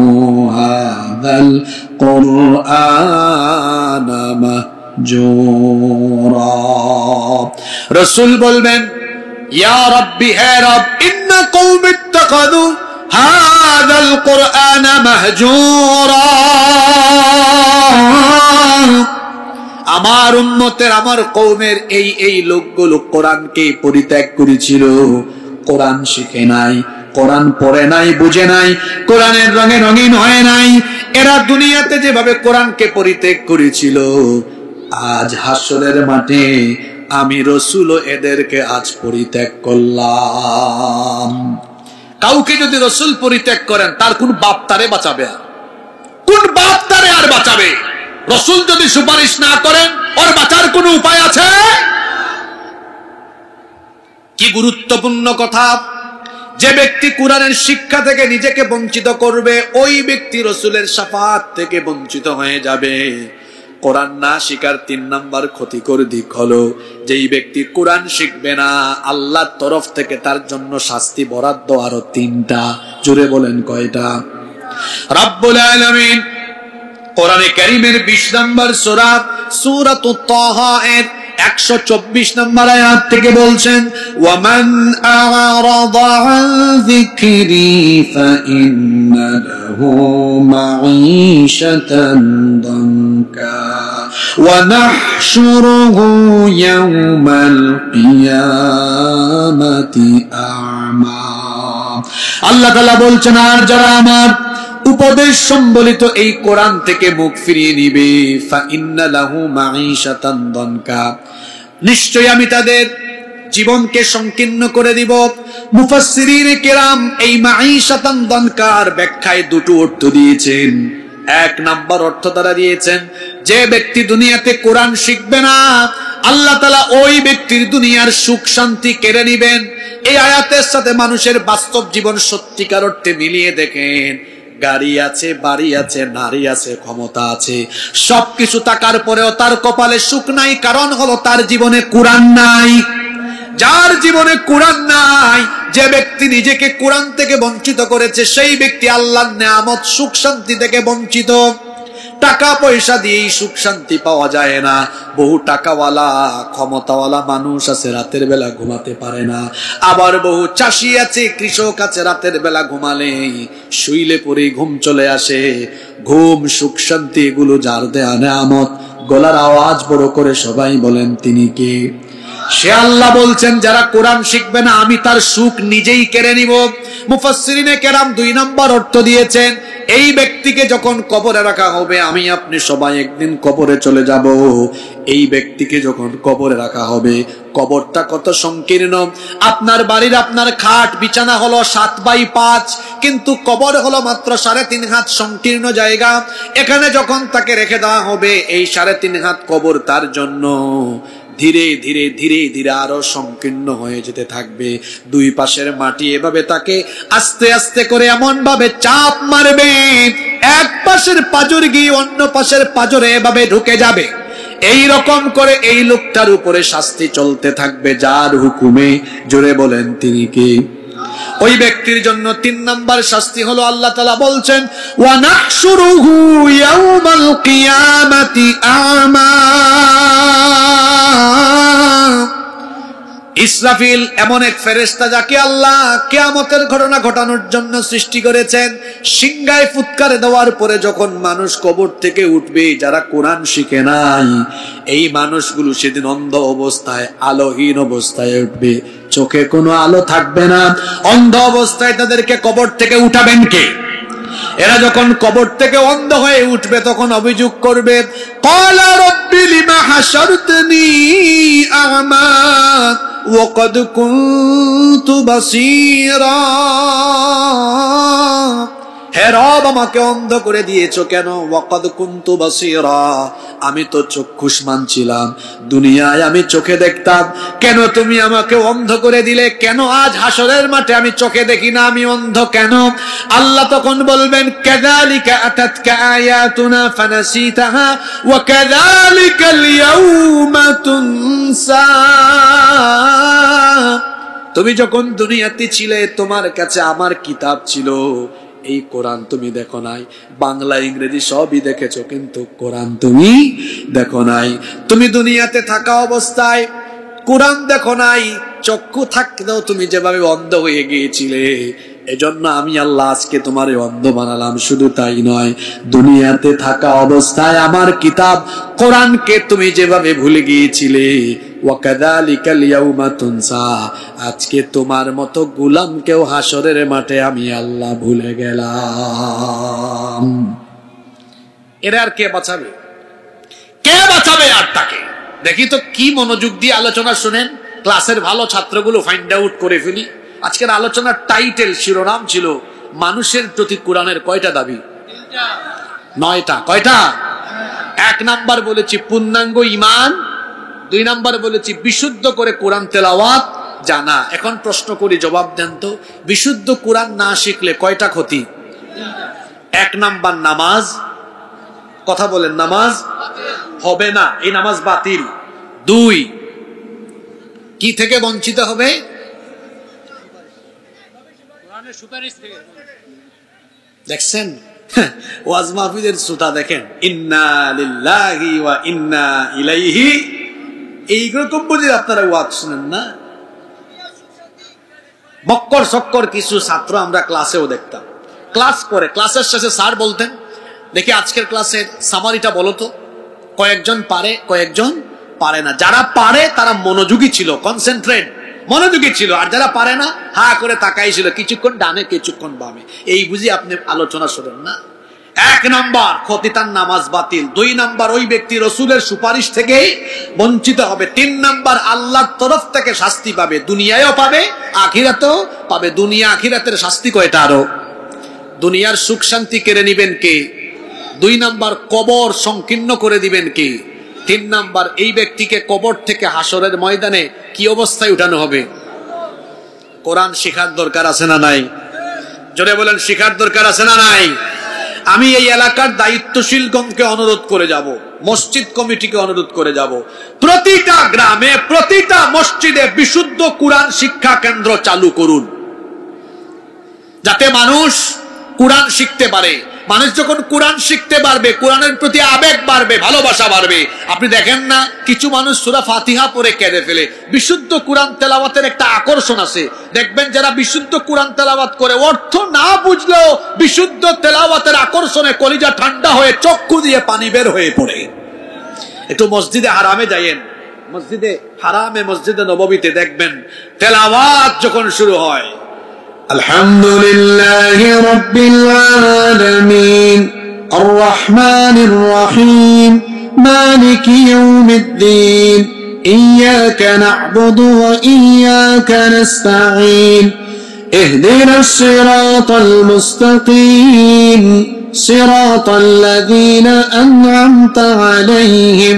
হাযাল কুরআনা মাহজুরা। রাসূল বলবেন ইয়া রাব্বি, হে রব, ইন্না কওমি তাখাযু হাযাল কুরআনা মাহজুরা। আমার উম্মতের, আমার কওমের এই লোকগুলো কোরআনকে পরিত্যাগ করেছিল, কোরআন শিখে নাই, কোরআন পড়ে নাই, বুঝে নাই, কোরআনের রঙে রঙিন হয় নাই। এরা দুনিয়াতে যেভাবে কোরআনকে পরিত্যাগ করেছিল, আজ হাসরের মাঠে আমি রাসূল এদেরকে আজ পরিত্যাগ করলাম। কাউকে যদি রাসূল পরিত্যাগ করেন তার কোন বাপ তারে বাঁচাবে? কোন বাপ তারে আর বাঁচাবে? রাসূল যদি সুপারিশ না করেন ওর বাঁচার কোন উপায় আছে? কি গুরুত্বপূর্ণ কথা! যে ব্যক্তি কোরআনের শিক্ষা থেকে নিজেকে বঞ্চিত করবে ওই ব্যক্তি রাসূলের শাফাআত থেকে বঞ্চিত হয়ে যাবে। কোরআন না শিখার 3 নাম্বার ক্ষতিকর দিক হলো যেই ব্যক্তি কোরআন শিখবে না আল্লাহর তরফ থেকে তার জন্য শাস্তি বরাদ্দ আরো 3টা। জোরে বলেন কয়টা? রব্বুল আলামিন কোরআনে কারীমের 20 নম্বর সূরা সূরাতুত তাহা এর 124 নম্বর আয়াত থেকে বলছেন ওয়ামান আ'রাদা আন যিকরি ফাইন্না লাহু মাঈশাতান দানকা ওয়া নাহশুরুহু ইয়াওমাল কিয়ামাতি আ'মা। আল্লাহ তাআলা বলছেন আর যারা আমার উপদেশ সম্বলিত এই কোরআন থেকে মুখ ফিরিয়ে নিবে ফাইন্না লাহু মাঈশাতান দানকা, নিশ্চয়ই আমি তাদের জীবনকে সংকীর্ণ করে দিব। মুফাসসিরিনে কেরাম এই মাঈশাতান দানকার ব্যাখ্যায় 2টো অর্থ দিয়েছেন। এক নাম্বার অর্থ তারা দিয়েছেন, যে ব্যক্তি দুনিয়াতে কোরআন শিখবে না আল্লাহ তাআলা ওই ব্যক্তির দুনিয়ার সুখ শান্তি কেড়ে নিবেন। এই আয়াতের সাথে মানুষের বাস্তব জীবন সত্যিকার অর্থে মিলিয়ে দেখেন, গাড়ি আছে, বাড়ি আছে, নারী আছে, ক্ষমতা আছে, সবকিছু থাকার পরেও তার কপালে সুখ নাই, কারণ হলো তার জীবনে কোরআন নাই। যার জীবনে কোরআন নাই, যে ব্যক্তি নিজেকে কোরআন থেকে বঞ্চিত করেছে, সেই ব্যক্তি আল্লাহর নেয়ামত সুখ শান্তি থেকে বঞ্চিত। টাকা পয়সা দিয়েই সুখ শান্তি পাওয়া যায় না। বহু টাকাওয়ালা ক্ষমতাওয়ালা মানুষ আছে রাতের বেলা ঘুমাতে পারে না, আবার বহু চাষি আছে, কৃষক আছে, রাতের বেলা ঘুমালে শুইলে পরে ঘুম চলে আসে। ঘুম, সুখ শান্তি এগুলো যার দেয়া নেয়ামত। গলার আওয়াজ বড় করে সবাই বলেন তিনি কে? সে আল্লাহ বলছেন, যারা কোরআন শিখবে না আমি তার সুখ নিজেই কেড়ে নিব। মুফাসসিরিনে কেরাম 2 নম্বর অর্থ দিয়েছেন, এই ব্যক্তিকে যখন কবরে রাখা হবে, আমি আপনি সবাই একদিন কবরে চলে যাব। এই ব্যক্তিকে যখন কবরে রাখা হবে, কবরটা কত সংকীর্ণ। আপনার বাড়ির আপনার খাট বিছানা হলো 7x5, কিন্তু কবর হলো মাত্র 3.5 হাত সংকীর্ণ জায়গা। এখানে যখন তাকে রেখে দেওয়া হবে, এই 3.5 হাত কবর তার জন্য ধীরে ধীরে ধীরে ধীরে আরো সংকীর্ণ হয়ে যেতে থাকবে। দুই পাশের মাটি এভাবে তাকে আস্তে আস্তে করে এমন ভাবে চাপ মারবে, এক পাশের পাঁজর গিয়ে অন্য পাশের পাঁজরে এভাবে ঢুকে যাবে। এই রকম করে এই লোকটার উপরে শাস্তি চলতে থাকবে, যার হুকুমে। জোরে বলেন তিনি কে? ওই ব্যক্তির জন্য 3 নাম্বার শাস্তি হলো, আল্লাহ তাআলা বলছেন, ওয়া নাহশুরুহু ইয়াউমাল কিয়ামাতি আমা। ইসরাফিল এমন এক ফেরেশতা যাকে আল্লাহ কিয়ামতের ঘটনা ঘটানোর জন্য সৃষ্টি করেছেন। সিংহায় ফুৎকার দেওয়ার পরে যখন মানুষ কবর থেকে উঠবে, যারা কোরআন শিখে নাই, এই মানুষগুলো সেদিন অন্ধ অবস্থায়, আলোহীন অবস্থায় উঠবে। চোখে কোনো আলো থাকবে না, অন্ধ অবস্থায় তাদেরকে কবর থেকে উঠাবেন কে? এরা যখন কবর থেকে অন্ধ হয়ে উঠবে, তখন অভিযোগ করবে, ক্বালা রাব্বি লিমা হাশারতানি আ'মা ওয়া ক্বাদ কুনতু বাসীরা। হে রব, আমাকে অন্ধ করে দিয়েছো কেন? ওয়া ক্বাদ কুনতু বাসীরা, আমি তো চক্ষুষ্মান ছিলাম, দুনিয়ায় আমি চোখে দেখতাম, কেন তুমি আমাকে অন্ধ করে দিলে? কেন আজ হাসরের মাঠে আমি চোখে দেখি না, আমি অন্ধ কেন? আল্লাহ তখন বলবেন, কাযালিকা আতাতকা আয়াতুনা ফানাসিতাহা ওয়া কাযালিকাল ইয়াউমা তুনসা। তুমি যখন দুনিয়াতে ছিলে, তোমার কাছে আমার কিতাব ছিল, এই কোরআন তুমি দেখো নাই। বাংলা ইংরেজি সবই দেখেছো, কিন্তু কোরআন তুমি দেখো নাই। তুমি দুনিয়াতে থাকা অবস্থায় কোরআন দেখো নাই, চক্ষু থাকতেও তুমি যেভাবে অন্ধ হয়ে গিয়েছিলে, এজন্য আমি আল্লাহ আজকে তোমার অন্ধ বানালাম। শুধু তাই নয়, দুনিয়াতে থাকা অবস্থায় আমার কিতাব কোরআনকে তুমি যেভাবে ভুলে গিয়েছিলে, ওয়াকাযালিকাল ইয়াউমা তুনসা, আজকে তোমার মতো গোলামকেও হাসরের মাঠে আমি আল্লাহ ভুলে গেলাম। এরা আর কে বাঁচাবে? কে বাঁচাবে আর তাকে? দেখি তো কি মনোযোগ দিয়ে আলোচনা শুনেন। ক্লাসের ভালো ছাত্রগুলো ফাইন্ড আউট করে ফেলি। আজকের আলোচনার টাইটেল, শিরোনাম ছিল, মানুষের প্রতি কোরআনের কয়টা দাবি? 9টা। কয়টা? 1 নাম্বার বলেছি পূর্ণাঙ্গ ঈমান, 2 নাম্বার বলেছি বিশুদ্ধ করে কোরআন তেলাওয়াত জানা। এখন প্রশ্ন করি, জবাব দেন তো, বিশুদ্ধ কোরআন না শিখলে কয়টা ক্ষতি? 1 নাম্বার নামাজ, কথা বলেন, নামাজ হবে না, এই নামাজ বাতিল। 2, কি থেকে বঞ্চিত হবে? দেখছেন ওয়াজ মাহফিলের শ্রোতা দেখেন, ইন্না লিল্লাহি ওয়া ইন্না ইলাইহি, এইরকম বুঝে আপনারা ওয়াজ শুনেন না? বক্কর সক্কর কিছু ছাত্র আমরা ক্লাসেও দেখতাম, ক্লাস করে ক্লাসের শেষে স্যার বলতেন, দেখি আজকের ক্লাসের সামারিটা বলো তো। কয়েকজন পারে, কয়েকজন পারে না। যারা পারে তারা মনোযোগী ছিল, কনসেন্ট্রেট, মনোযোগী ছিল। আর যারা পারে না, হা করে তাকাই ছিল, কিছুক্ষণ ডানে কিছুক্ষণ বামে, এই বুঝি আপনি আলোচনা শোনেন না। 1 নাম্বার ক্ষতি, তার নামাজ বাতিল। 2 নাম্বার ওই ব্যক্তি রসুলের সুপারিশ থেকে বঞ্চিত হবে। 3 নাম্বার আল্লাহর তরফ থেকে শাস্তি পাবে, দুনিয়ায়ও পাবে আখিরাতেও পাবে। দুনিয়া আখিরাতের শাস্তি কয়টা? আরো দুনিয়ার সুখ শান্তি কেড়ে নিবেন কে? 2 নাম্বার কবর সংকীর্ণ করে দিবেন কি? 3 নাম্বার এই ব্যক্তিকে কবর থেকে হাসরের ময়দানে কি অবস্থায় উঠানো হবে? কোরআন শেখার দরকার আছে না নাই? জোরে বলেন, শেখার দরকার আছে না নাই? আমি এই এলাকার দায়িত্বশীলগণকে অনুরোধ করে যাব, মসজিদ কমিটিকে অনুরোধ করে যাব, প্রতিটা গ্রামে প্রতিটা মসজিদে বিশুদ্ধ কোরআন শিক্ষা কেন্দ্র চালু করুন, যাতে মানুষ কোরআন শিখতে পারে। মানুষ যখন কোরআন শিখতে পারবে, কোরআনের প্রতি আবেগ বাড়বে, ভালোবাসা বাড়বে। আপনি দেখেন না, কিছু মানুষ সূরা ফাতিহা পড়ে কেঁদে ফেলে। বিশুদ্ধ কোরআন তেলাওয়াতের একটা আকর্ষণ আছে। দেখবেন যারা বিশুদ্ধ কোরআন তেলাওয়াত করে, অর্থ না বুঝলেও বিশুদ্ধ তেলাওয়াতের আকর্ষণে কলিজা ঠান্ডা হয়ে চক্ষু দিয়ে পানি বের হয়ে পড়ে। একটু মসজিদে হারামে যাইয়েন, মসজিদে হারামে, মসজিদে নববীতে দেখবেন তেলাওয়াত যখন শুরু হয়, আলহামদুলিল্লাহি রাব্বিল আলামিন আর রহমানির রহিম মালিকি ইয়াউমিদ্দিন ইয়্যাকা না'বুদু ওয়া ইয়্যাকা নাস্তাঈন ইহদিনাস সিরাতাল মুস্তাকিম সিরাতাল লাযীনা আন'আমতা আলাইহিম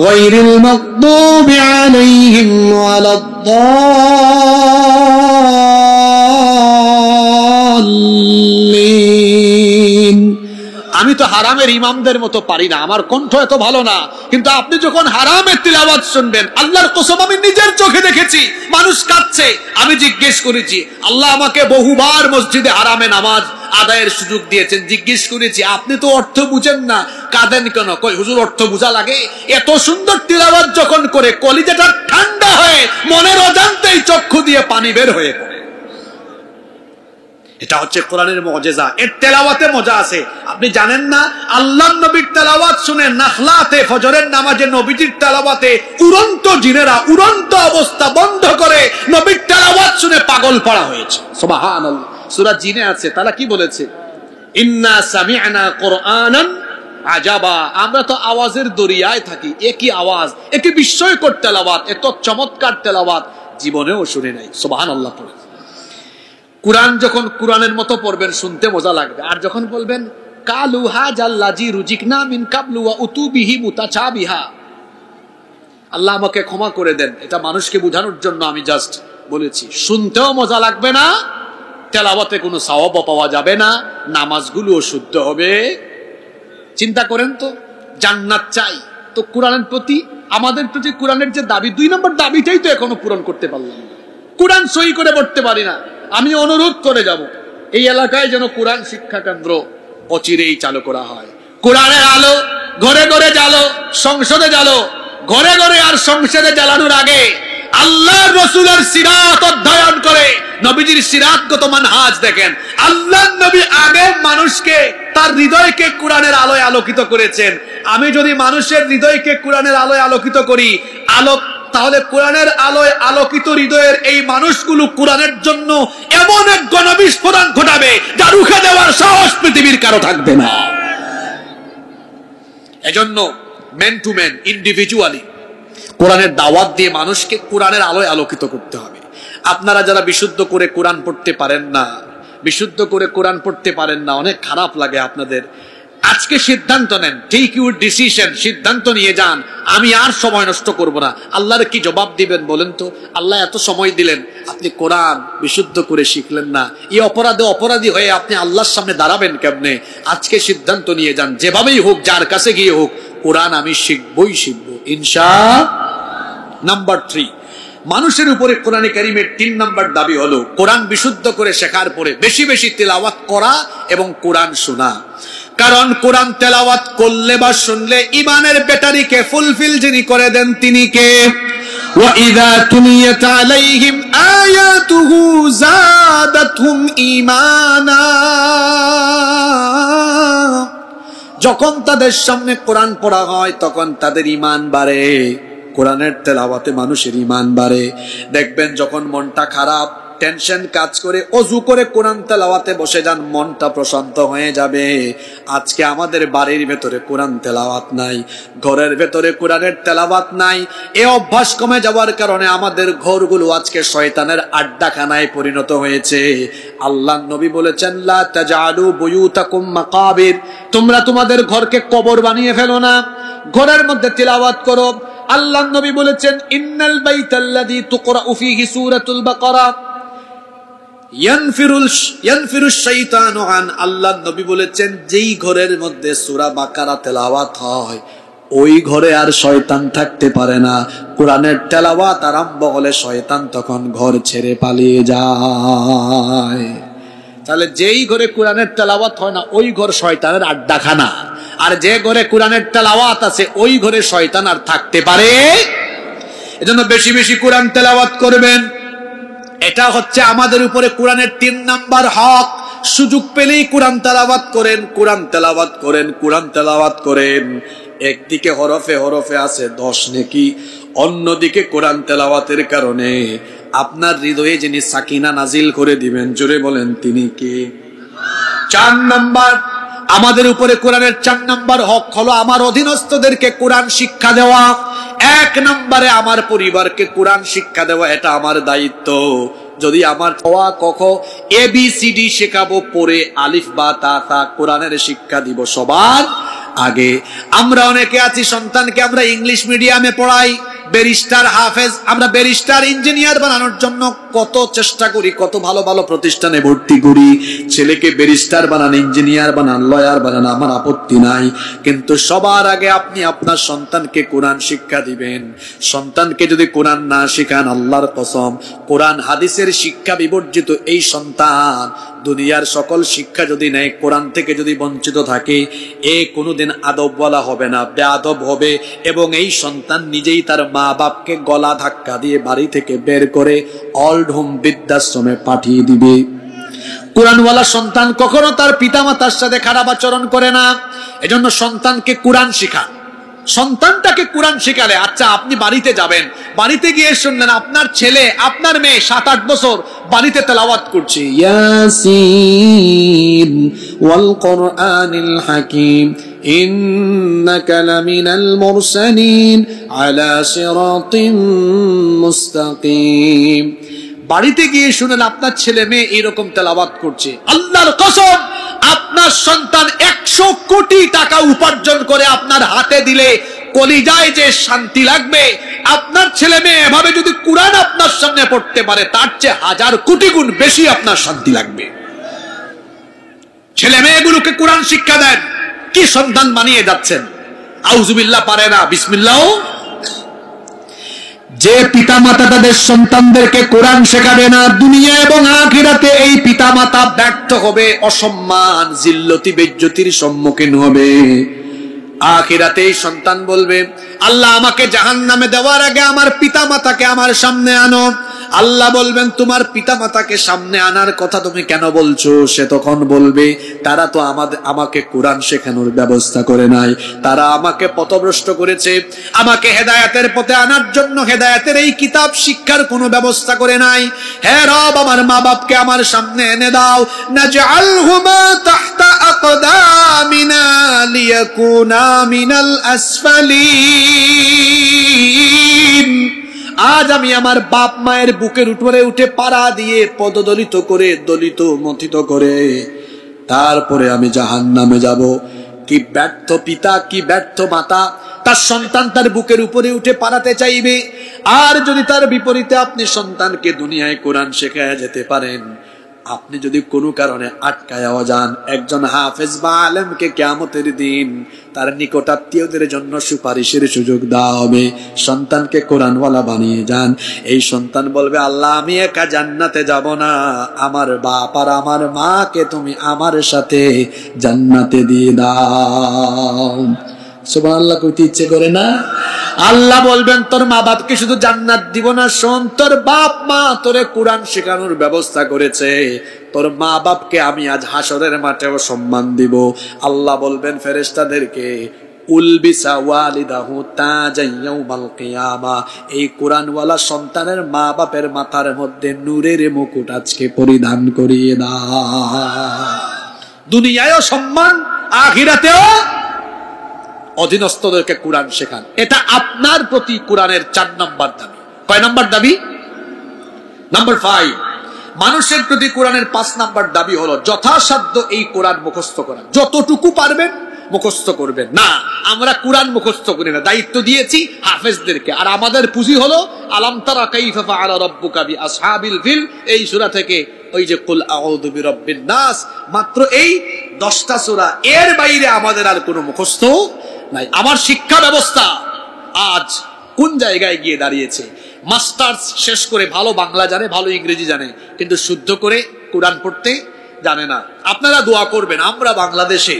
গায়রিল মাগদুবি আলাইহিম ওয়ালাদ-দাল্লিন। আমি তো হারামের ইমামদের মতো পারি না, আমার কণ্ঠ এত ভালো না, কিন্তু আপনি যখন হারামের তিলাওয়াত শুনবেন, আল্লাহর কসম আমি নিজের চোখে দেখেছি মানুষ কাঁদছে। আমি জিজ্ঞেস করেছি, আল্লাহ আমাকে বহুবার মসজিদে হারামে নামাজ আদায়ের সুযোগ দিয়েছেন, জিজ্ঞেস করেছি আপনি তো অর্থ বুঝেন না, কাঁদেন কেন? কই হুজুর অর্থ বুঝা লাগে। এত সুন্দর তিলাওয়াত যখন করে কলিজাটা ঠান্ডা হয়ে মনের অজান্তেই চক্ষু দিয়ে পানি বের হয়ে পড়ে। এটা হচ্ছে কোরআনের মুজিজা। এর তেলাওয়াতে মজা আছে। আপনি জানেন না, আল্লাহর নবীর তেলাওয়াত শুনে নাখলাতে ফজরের নামাজে নবীজির তেলাওয়াতে উড়ন্ত জিনেরা উড়ন্ত অবস্থা বন্ধ করে নবীর তেলাওয়াত শুনে পাগল পড়া হয়েছে। সুবহানাল্লাহ। সূরা জিনে আছে, তারা কি বলেছে? ইন্না সামি'না কুরআনান আজাবা। আমরা তো আওয়াজের দরিয়ায় থাকি, একই আওয়াজ, একই বিস্ময়কর তেলাওয়াত, এত চমৎকার তেলাওয়াত জীবনেও শুনে নাই। সুবহানাল্লাহ। পড়ে কোরআন যখন কোরআনের মতো পড়বেন শুনতে মজা লাগবে। আর যখন বলবেন কালু হাজাল্লাজি রুজিকনা মিন কাবলু ওয়া উতুবিহি মুতাচাবিহা, আল্লাহ আমাকে ক্ষমা করে দেন, এটা মানুষকে বোঝানোর জন্য আমি জাস্ট বলেছি। শুনতেও মজা লাগবে না, তেলাওয়াতে কোনো সওয়াবও পাওয়া যাবে না, নামাজগুলোও শুদ্ধ হবে। চিন্তা করেন তো, জান্নাত চাই তো কোরআনের প্রতি আমাদের প্রতি কোরআনের যে দাবি, 2 নম্বর দাবিটাই তো এখনো পূরণ করতে পারলাম না। কোরআন সহি করে পড়তে পারি না। আমি অনুরোধ করে যাব, এই এলাকায় যেন কোরআন শিক্ষা কেন্দ্র অচিরেই চালু করা হয়। কোরআনের আলো ঘরে ঘরে জ্বালো, সংসদে জ্বালো। ঘরে ঘরে আর সংসদে জ্বালানোর আগে আল্লাহর রাসূলের সিরাত অধ্যয়ন করে নবীজির সিরাতগত মানহাজ দেখেন। আল্লাহর নবী আগে মানুষকে তার হৃদয়কে কোরআনের আলোয় আলোকিত করেছেন। আমি যদি মানুষের হৃদয়কে কোরআনের আলোয় আলোকিত করি, তাহলে কোরআনের আলোয় আলোকিত হৃদয়ের এই মানুষগুলো কোরআনের জন্য এমন এক গণবিস্ফোরণ ঘটাবে যা রুখে দেওয়ার সাহস পৃথিবীর কারো থাকবে না। এজন্য ম্যান টু ম্যান, ইন্ডিভিজুয়ালি কোরআনের দাওয়াত দিয়ে মানুষকে কোরআনের আলোয় আলোকিত করতে হবে। আপনারা যারা বিশুদ্ধ করে কোরআন পড়তে পারেন না, বিশুদ্ধ করে কোরআন পড়তে পারেন না, অনেক খারাপ লাগে আপনাদের। আজকে সিদ্ধান্ত নেন, টেক ইউর ডিসিশন, সিদ্ধান্ত নিয়ে যান, আমি আর সময় নষ্ট করব না। আল্লাহর কি জবাব দিবেন বলেন তো? আল্লাহ এত সময় দিলেন, আপনি কোরআন বিশুদ্ধ করে শিখলেন না, এই অপরাধে অপরাধী হয়ে আপনি আল্লাহর সামনে দাঁড়াবেন কেমনে? আজকে সিদ্ধান্ত নিয়ে যান, যেভাবেই হোক, যার কাছে গিয়ে হোক, কোরআন আমি শিখবই শিখবো ইনশাআল্লাহ। নাম্বার 3, মানুষের উপরে কোরআনে কারীমের 3 নাম্বার দাবি হলো কোরআন বিশুদ্ধ করে শেখার পরে বেশি বেশি তিলাওয়াত করা এবং কোরআন শোনা। কারণ কোরআন তেলাওয়াত করলে বা শুনলে ইমানের ব্যাটারিকে ফুলফিল যিনি করে দেন তিনি কে? ওয়া ইযা তুলিয়াত আলাইহিম আয়াতুহু যাদাতহুম ঈমানা। যখন তাদের সামনে কোরআন পড়া হয় তখন তাদের ঈমান বাড়ে। কোরআনের তেলাওয়াতে মানুষের ঈমান বাড়ে। দেখবেন যখন মনটা খারাপ, টেনশন কাজ করে, অজু করে কোরআন তেলাওয়াতে বসে যান, মনটা প্রশান্ত হয়ে যাবে। আজকে আমাদের বাড়ির ভেতরে কোরআন তেলাওয়াত নাই, ঘরের ভেতরে কোরআনের তেলাওয়াত নাই। এই অভ্যাস কমে যাওয়ার কারণে আমাদের ঘরগুলো আজকে শয়তানের আড্ডাখানায় পরিণত হয়েছে। আল্লাহর নবী বলেছেন, লা তাজআলু বুয়ুতাকুম মাকাবির, তোমরা তোমাদের ঘরকে কবর বানিয়ে ফেলো না, ঘরের মধ্যে তিলাওয়াত করো। আল্লাহর নবী বলেছেন, ইন্নাল বাইতাল্লাযী তুকরাউ ফীহি সূরাতুল বাকারা ইয়ানফিরুশ শাইতানু আন, আল্লাহর নবী বলেছেন যেই ঘরের মধ্যে সূরা বাকারা তেলাওয়াত হয় ওই ঘরে আর শয়তান থাকতে পারে না। কোরআনের তেলাওয়াত আরম্ভ হলে শয়তান তখন ঘর ছেড়ে পালিয়ে যায়। তাহলে যেই ঘরে কোরআনের তেলাওয়াত হয় না ওই ঘর শয়তানের আড্ডাখানা, আর যে ঘরে কোরআনের তেলাওয়াত আছে ওই ঘরে শয়তান আর থাকতে পারে। এজন্য বেশি বেশি কোরআন তেলাওয়াত করবেন। এটা হচ্ছে আমাদের উপরে কোরআনের 3 নাম্বার হক। সুযোগ পেলেই কোরআন তেলাওয়াত করেন, কোরআন তেলাওয়াত করেন, কোরআন তেলাওয়াত করেন। একদিকে হরফে হরফে আছে 10 নেকি, অন্যদিকে কোরআন তেলাওয়াতের কারণে আপনার হৃদয়ে যিনি সাকিনা নাজিল করে দিবেন, জোরে বলেন তিনি কে? 4 নাম্বার আমাদের উপরে কোরআনের 4 নাম্বার হক হলো আমার অধীনস্থদেরকে কোরআন শিক্ষা দেওয়া। 1 নম্বরে আমার পরিবারকে কোরআন শিক্ষা দেওয়া, এটা আমার দায়িত্ব। যদি আমার ক খ ABCD শেখাবো, পরে আলিফ বা তা তা কোরআনের শিক্ষা দিব সবার আগে। আমরা অনেকে আছি সন্তানকে আমরা ইংলিশ মিডিয়ামে পড়াই, ব্যারিস্টার হাফেজ, আমরা ব্যারিস্টার ইঞ্জিনিয়ার বানানোর জন্য কত চেষ্টা করি, কত ভালো ভালো প্রতিষ্ঠানে ভর্তি করি। ছেলেকে ব্যারিস্টার বানান, ইঞ্জিনিয়ার বানান, লয়ার বানান, আমার আপত্তি নাই, কিন্তু সবার আগে আপনি আপনার সন্তানকে কোরআন শিক্ষা দিবেন। সন্তানকে যদি কোরআন না শিখান, আল্লাহর কসম কোরআন হাদিসের শিক্ষা বিবর্জিত এই সন্তান দুনিয়ার সকল শিক্ষা যদি নেয়, কোরআন থেকে যদি বঞ্চিত থাকে, এ কোনোদিন আদবওয়ালা হবে না, বেয়াদব হবে। এবং এই সন্তান নিজেই তার মা বাপকে গলা ধাক্কা দিয়ে বাড়ি থেকে বের করে অল্ড হোম বৃদ্ধাশ্রমে পাঠিয়ে দিবে। কোরআনওয়ালা সন্তান কখনো তার পিতামাতার সাথে খারাপ আচরণ করে না। এজন্য সন্তানকে কোরআন শিখা, সন্তানটাকে কোরআন শিখালে, আচ্ছা আপনি বাড়িতে যাবেন, বাড়িতে গিয়ে শুনলেন আপনার ছেলে আপনার মেয়ে 7-8 বছর বাড়িতে তেলাওয়াত করছে, ইয়াসিন ওয়াল কুরআনিল হাকীম ইন্নাকা লামিনাল মুরসালিন আলা সিরাতিন মুস্তাকিম। বাড়িতে গিয়ে শুনেন আপনার ছেলে মেয়ে এরকম তেলাওয়াত করছে, আল্লাহর কসম আপনার সন্তান 100 কোটি টাকা উপার্জন করে আপনার হাতে দিলে কলিজায় যে শান্তি লাগবে, আপনার ছেলে মেয়ে এভাবে যদি কোরআন আপনার সামনে পড়তে পারে তার চেয়ে 1000 কোটি গুণ বেশি আপনার শান্তি লাগবে। ছেলে মেয়েগুলোকে কোরআন শিক্ষা দেন। কি সন্তান বানিয়ে যাচ্ছেন! আউযুবিল্লাহ পারে না, বিসমিল্লাহ। যে পিতামাতা তাদের সন্তানদেরকে কোরআন শেখাবে না, দুনিয়া এবং আখিরাতে এই পিতামাতা ব্যর্থ হবে, অসম্মান জিল্লতি বেজ্জতির সম্মুখীন হবে। আখিরাতে এই সন্তান বলবে, আল্লাহ আমাকে জাহান্নামে দেওয়ার আগে আমার পিতামাতাকে আমার সামনে আনো। আল্লাহ বলবেন, তোমার পিতামাতাকে সামনে আনার কথা তুমি কেন বলছো? সে তখন বলবে, তারা তো আমাকে কোরআন শেখানোর ব্যবস্থা করে নাই, তারা আমাকে পথভ্রষ্ট করেছে, আমাকে হেদায়েতের পথে আনার জন্য হেদায়েতের এই কিতাব শিক্ষার কোনো ব্যবস্থা করে নাই। হে রব, আমার মা বাপকে আমার সামনে এনে দাও। নাজআলহুমা তাহতা আকদামিনা লিয়াকুনা মিনাল আসফালিন। আজ আমি আমার বাপ মায়ের বুকের উপরে উঠে পাড়া দিয়ে পদদলিত করে, দলিত মথিত করে তারপরে আমি জাহান্নামে যাব। কি ব্যর্থ পিতা, কি ব্যর্থ মাতা, তার সন্তান তার বুকের উপরে উঠে পাড়াতে চাইবে। আর যদি তার বিপরীতে আপনি সন্তানকে দুনিয়ায় কোরআন শেখায় যেতে পারেন, আপনি যদি কোনো কারণে আটকায়া যান, একজন হাফেজ বা আলেমকে কিয়ামতের দিন তার নিকটাত্মীয়দের জন্য সুপারিশের সুযোগ দেওয়া হবে। সন্তানকে কোরআনওয়ালা বানিয়ে যান। এই সন্তান বলবে, আল্লাহ আমি একা জান্নাতে যাব না, আমার বাপ আর আমার মাকে তুমি আমার সাথে জান্নাতে দিয়ে দাও। সুবহানাল্লাহ কইতে ইচ্ছে করে না? আল্লাহ বলবেন, তোর মা বাপকে শুধু জান্নাত দিব না, শোন, তোর বাপ মা তোরে কোরআন শেখানোর ব্যবস্থা করেছে, তোর মা বাপকে আমি আজ হাসরের মাঠেও সম্মান দিব। আল্লাহ বলবেন ফেরেশতাদেরকে, উলবিসা ওয়ালিদাহু তাজান ইয়াউমাল কিয়ামা, এই কোরআনওয়ালা সন্তানের মা বাপের মাথার মধ্যে নূরের মুকুট আজকে পরিধান করিয়ে দাও। দুনিয়ায়ও সম্মান, আখিরাতেও। অধীনস্থদেরকে কোরআন শেখান, এটা আপনার প্রতি কোরআনের 4 নম্বর দাবি। কয় নম্বর দাবি? নাম্বার 5। মানুষের প্রতি কোরআনের 5 নম্বর দাবি হলো যথাসাধ্য এই কোরআন মুখস্থ করা। যতটুকু পারবেন মুখস্থ করবেন। না, আমরা কোরআন মুখস্থ করি না, দায়িত্ব দিয়েছি হাফেজদেরকে। আর আমাদের পুঁজি হলো আলাম তারা কাইফা ফাআলা রাব্বুকা বিআসহাবিল ফিল, এই সূরা থেকে ওই যে কুল আউযু বিরাব্বিন নাস, মাত্র এই 10টা সূরা, এর বাইরে আমাদের আর কোনো মুখস্থ নাই। আমার শিক্ষা ব্যবস্থা আজ কোন জায়গায় গিয়ে দাঁড়িয়েছে? মাস্টার্স শেষ করে ভালো বাংলা জানে, ভালো ইংরেজি জানে, কিন্তু শুদ্ধ করে কোরআন পড়তে জানে না। আপনারা দোয়া করবেন, আমরা বাংলাদেশে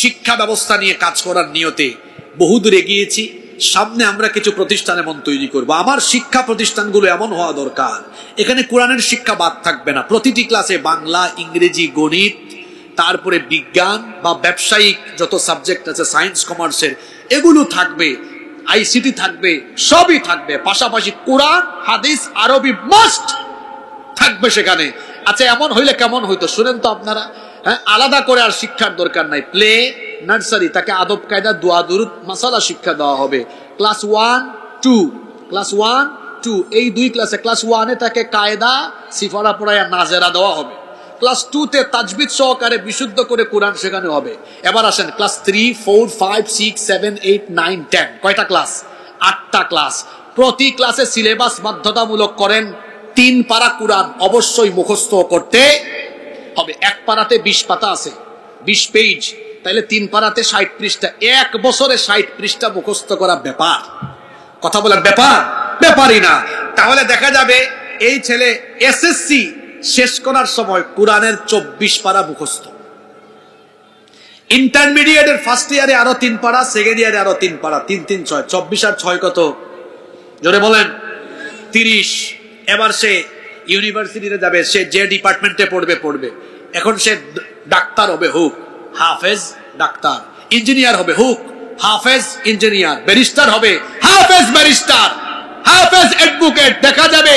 শিক্ষা ব্যবস্থা নিয়ে কাজ করার নিয়তে বহুদূর এগিয়েছি। সামনে আমরা কিছু প্রতিষ্ঠান এমন তৈরি করব। আমার শিক্ষা প্রতিষ্ঠানগুলো এমন হওয়া দরকার, এখানে কোরআনের শিক্ষা বাদ থাকবে না। প্রতিটি ক্লাসে বাংলা, ইংরেজি, গণিত, তারপরে বিজ্ঞান বা ব্যবসায়িক যত সাবজেক্ট আছে, সায়েন্স কমার্সের, এগুলো থাকবে, আইসিটি থাকবে, সবই থাকবে। পাশাপাশি কোরআন, হাদিস, আরবি মাস্ট থাকবে সেখানে। আচ্ছা, এমন হইলে কেমন হইতো শুনেন তো আপনারা। হ্যাঁ, আলাদা করে আর শিক্ষার দরকার নাই। প্লে, নার্সারি, তাকে আদব কায়দা, দোয়া দুরুদ, মাসালা শিক্ষা দেওয়া হবে। ক্লাস 1, 2 এই 2 ক্লাসে, ক্লাস 1-এ তাকে কায়দা, সিফারা পড়ায়া নাজেরা দেওয়া হবে। ক্লাস 2-তে তাজবিদ সহকারে বিশুদ্ধ করে কোরআন শেখানো হবে। এবার আসেন ক্লাস 3, 4, 5, 6, 7, 8, 9, 10, কয়টা ক্লাস? 8টা ক্লাস। প্রতি ক্লাসে সিলেবাস বাধ্যতামূলক করেন। 3 পারা কোরআন অবশ্যই মুখস্থ করতে হবে। 1 পারাতে 20 পাতা আছে, 20 পেজ, তাইলে 3 পারাতে 60 পৃষ্ঠা। 1 বছরে 60 পৃষ্ঠা মুখস্থ করা ব্যাপার? কথা বলার ব্যাপার? ব্যাপারই না। তাহলে দেখা যাবে এই ছেলে এসএসসি শেষ করার সময় কোরআনের 24 পারা মুখস্থ। ইন্টারমিডিয়েটের ফার্স্ট ইয়ারে আরো 3 পারা, সেকেন্ড ইয়ারে আরো 3 পারা, 3 3 6, 24 আর 6 কত? জোরে বলেন। 30। এবার সে ইউনিভার্সিটিতে যাবে, সে যে ডিপার্টমেন্টে পড়বে। এখন সে ডাক্তার হবে, হোক হাফেজ ডাক্তার। ইঞ্জিনিয়ার হবে, হোক হাফেজ ইঞ্জিনিয়ার। ব্যারিস্টার হবে, হাফেজ ব্যারিস্টার, হাফেজ অ্যাডভোকেট। দেখা যাবে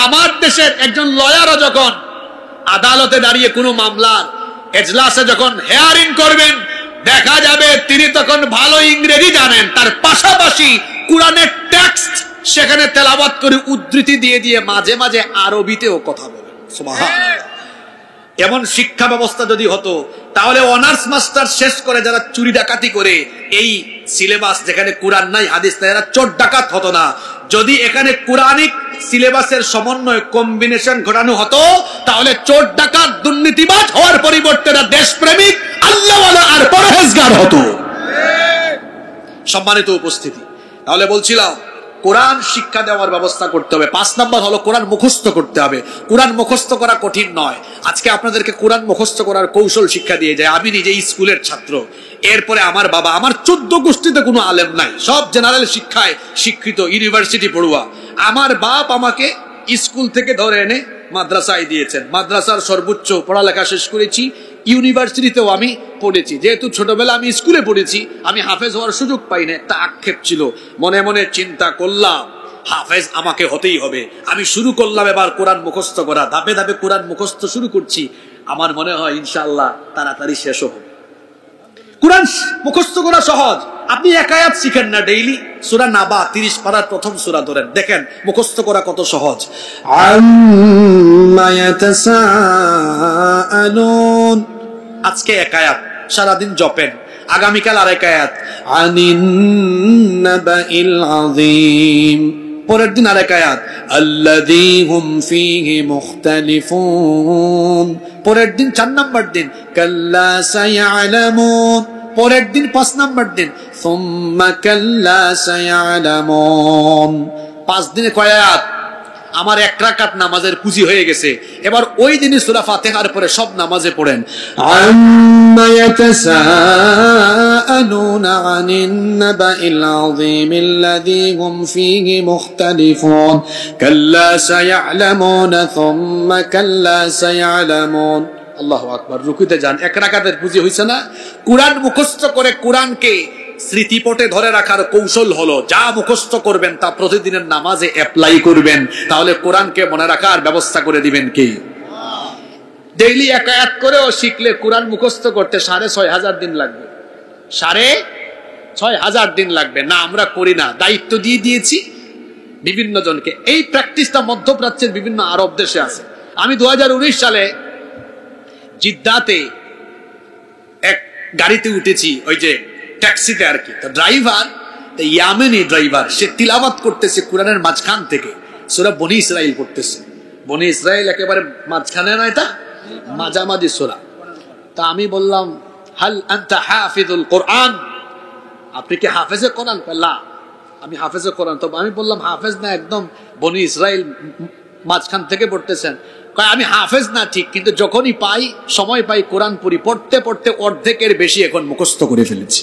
আমার দেশের একজন লয়ারও যখন আদালতে দাঁড়িয়ে কোনো মামলার এজলাসে যখন হেয়ারিং করবেন, দেখা যাবে তিনি তখন ভালো ইংরেজি জানেন, তার পাশাপাশি কোরআনের টেক্সট সেখানে তেলাওয়াত করে উদ্ধৃতি দিয়ে মাঝে মাঝে আরবিতেও কথা বলেন। সুবহানাল্লাহ। এমন শিক্ষা ব্যবস্থা যদি হতো, তাহলে অনার্স মাস্টার শেষ করে যারা চুরি ডাকাতি করে, এই সিলেবাস যেখানে কোরআন নাই, হাদিস নাই, এরা চোর ডাকাত হতো না। যদি এখানে কোরআনিক সিলেবাসের সমন্বয়, কম্বিনেশন ঘটানো হতো, তাহলে চোর ডাকাত, দুর্নীতিবাজ হওয়ার পরিবর্তে এরা দেশপ্রেমিক, আল্লাহওয়ালা আর পরহেজগার হতো। সম্মানিত উপস্থিতি, তাহলে বলছিলাম কোরআন শিক্ষা দেওয়ার ব্যবস্থা করতে হবে। 5 নম্বর হলো কোরআন মুখস্থ করতে হবে। কোরআন মুখস্থ করা কঠিন নয়। আজকে আপনাদেরকে কোরআন মুখস্থ করার কৌশল শিক্ষা দিয়ে যায়। আমি নিজে স্কুলের ছাত্র, এরপরে আমার বাবা, আমার 14 গোষ্ঠীতে কোনো আলেম নাই, সব জেনারেল শিক্ষায় শিক্ষিত, ইউনিভার্সিটি পড়ুয়া। আমার বাপ আমাকে স্কুল থেকে ধরে এনে মাদ্রাসায় দিয়েছেন। মাদ্রাসার সর্বোচ্চ পড়ালেখা শেষ করেছি, ইউনিভার্সিটিতেও আমি পড়েছি। যেহেতু ছোটবেলা আমি স্কুলে পড়েছি, আমি হাফেজ হওয়ার সুযোগ পাই না, একটা আক্ষেপ ছিল। মনে মনে চিন্তা করলাম হাফেজ আমাকে হতেই হবে। আমি শুরু করলাম এবার কোরআন মুখস্থ করা। ধাপে ধাপে কোরআন মুখস্থ শুরু করছি। আমার মনে হয় ইনশাআল্লাহ তাড়াতাড়ি শেষ হবে। কোরআন মুখস্থ করা সহজ। আপনি 1 আয়াত শিখেন না ডেইলি, সূরা নাবা 30 পারার প্রথম সূরা ধরেন, দেখেন মুখস্থ করা কত সহজ। আম্মা ইয়াতাসাআলুন, আজকে 1 আয়াত, সারাদিন জপেন। আগামীকাল আরেক আয়াত, আনিন নাবাইল আযীম। পরের দিন আরেক আয়াত, আল্লাযী হুম ফীহি মুখতালিফুন। পরের দিন 4 নম্বর দিন, কাল্লা সায়ালামুন। পরের দিন 5 নম্বর দিন, সুম্মা কাল্লা সায়ালামুন। 5 দিনে কয় আয়াত? আমার 1 রাকাত নামাজের পুঁজি হয়ে গেছে। এবার ওই দিনই সূরা ফাতিহার পরে সব নামাজে পড়েন, আম্মা ইয়াতাসাআলুনা আনিন নাবাইল আযীমিল্লাযী হুম ফীহি মুখতালিফুন কাল্লা সায়ালামুন সুম্মা কাল্লা সায়ালামুন। আল্লাহু আকবার। রুকুতে যান, 1 রাকাতের পুঁজি হইছে না? কোরআন মুখস্থ করে কোরআনকে স্মৃতিপটে ধরে রাখার কৌশল হলো যা মুখস্থ করবেন তা প্রতিদিনের নামাজে অ্যাপ্লাই করবেন, তাহলে কোরআনকে মনে রাখার ব্যবস্থা করে দিবেন কি? ডেইলি এক আয়াত করেও শিখলে কোরআন মুখস্থ করতে 6,500 দিন লাগবে, 6,500 দিন লাগবে। না, আমরা করি না, দায়িত্ব দিয়ে দিয়েছি বিভিন্ন জনকে। এই প্র্যাকটিসটা মধ্যপ্রাচ্যের বিভিন্ন আরব দেশে আছে। আমি 2019 সালে জিদ্দাতে এক গাড়িতে উঠেছি, ওই যে ট্যাক্সিতে আর কি। তো ড্রাইভার, ইয়ামেনি ড্রাইভার, সে তিলাওয়াত করতেছে কোরআনের মাঝখান থেকে সূরা বনি ইসরাইল পড়তেছে। বনি ইসরাইল একেবারে মাঝখানে না, এটা মাঝামাঝি সূরা। তা আমি বললাম, হাল আনতা হাফিজুল কোরআন, আপনি কি হাফেজে কোরআন? না, আমি হাফেজে কোরআন। তো আমি বললাম, হাফেজ না, একদম বনি ইসরাইল মাঝখান থেকে পড়তেছেন। আমি হাফেজ না ঠিক, কিন্তু যখনই পাই, সময় পাই, কোরআন পড়ি। পড়তে পড়তে অর্ধেকের বেশি এখন মুখস্থ করে ফেলেছি।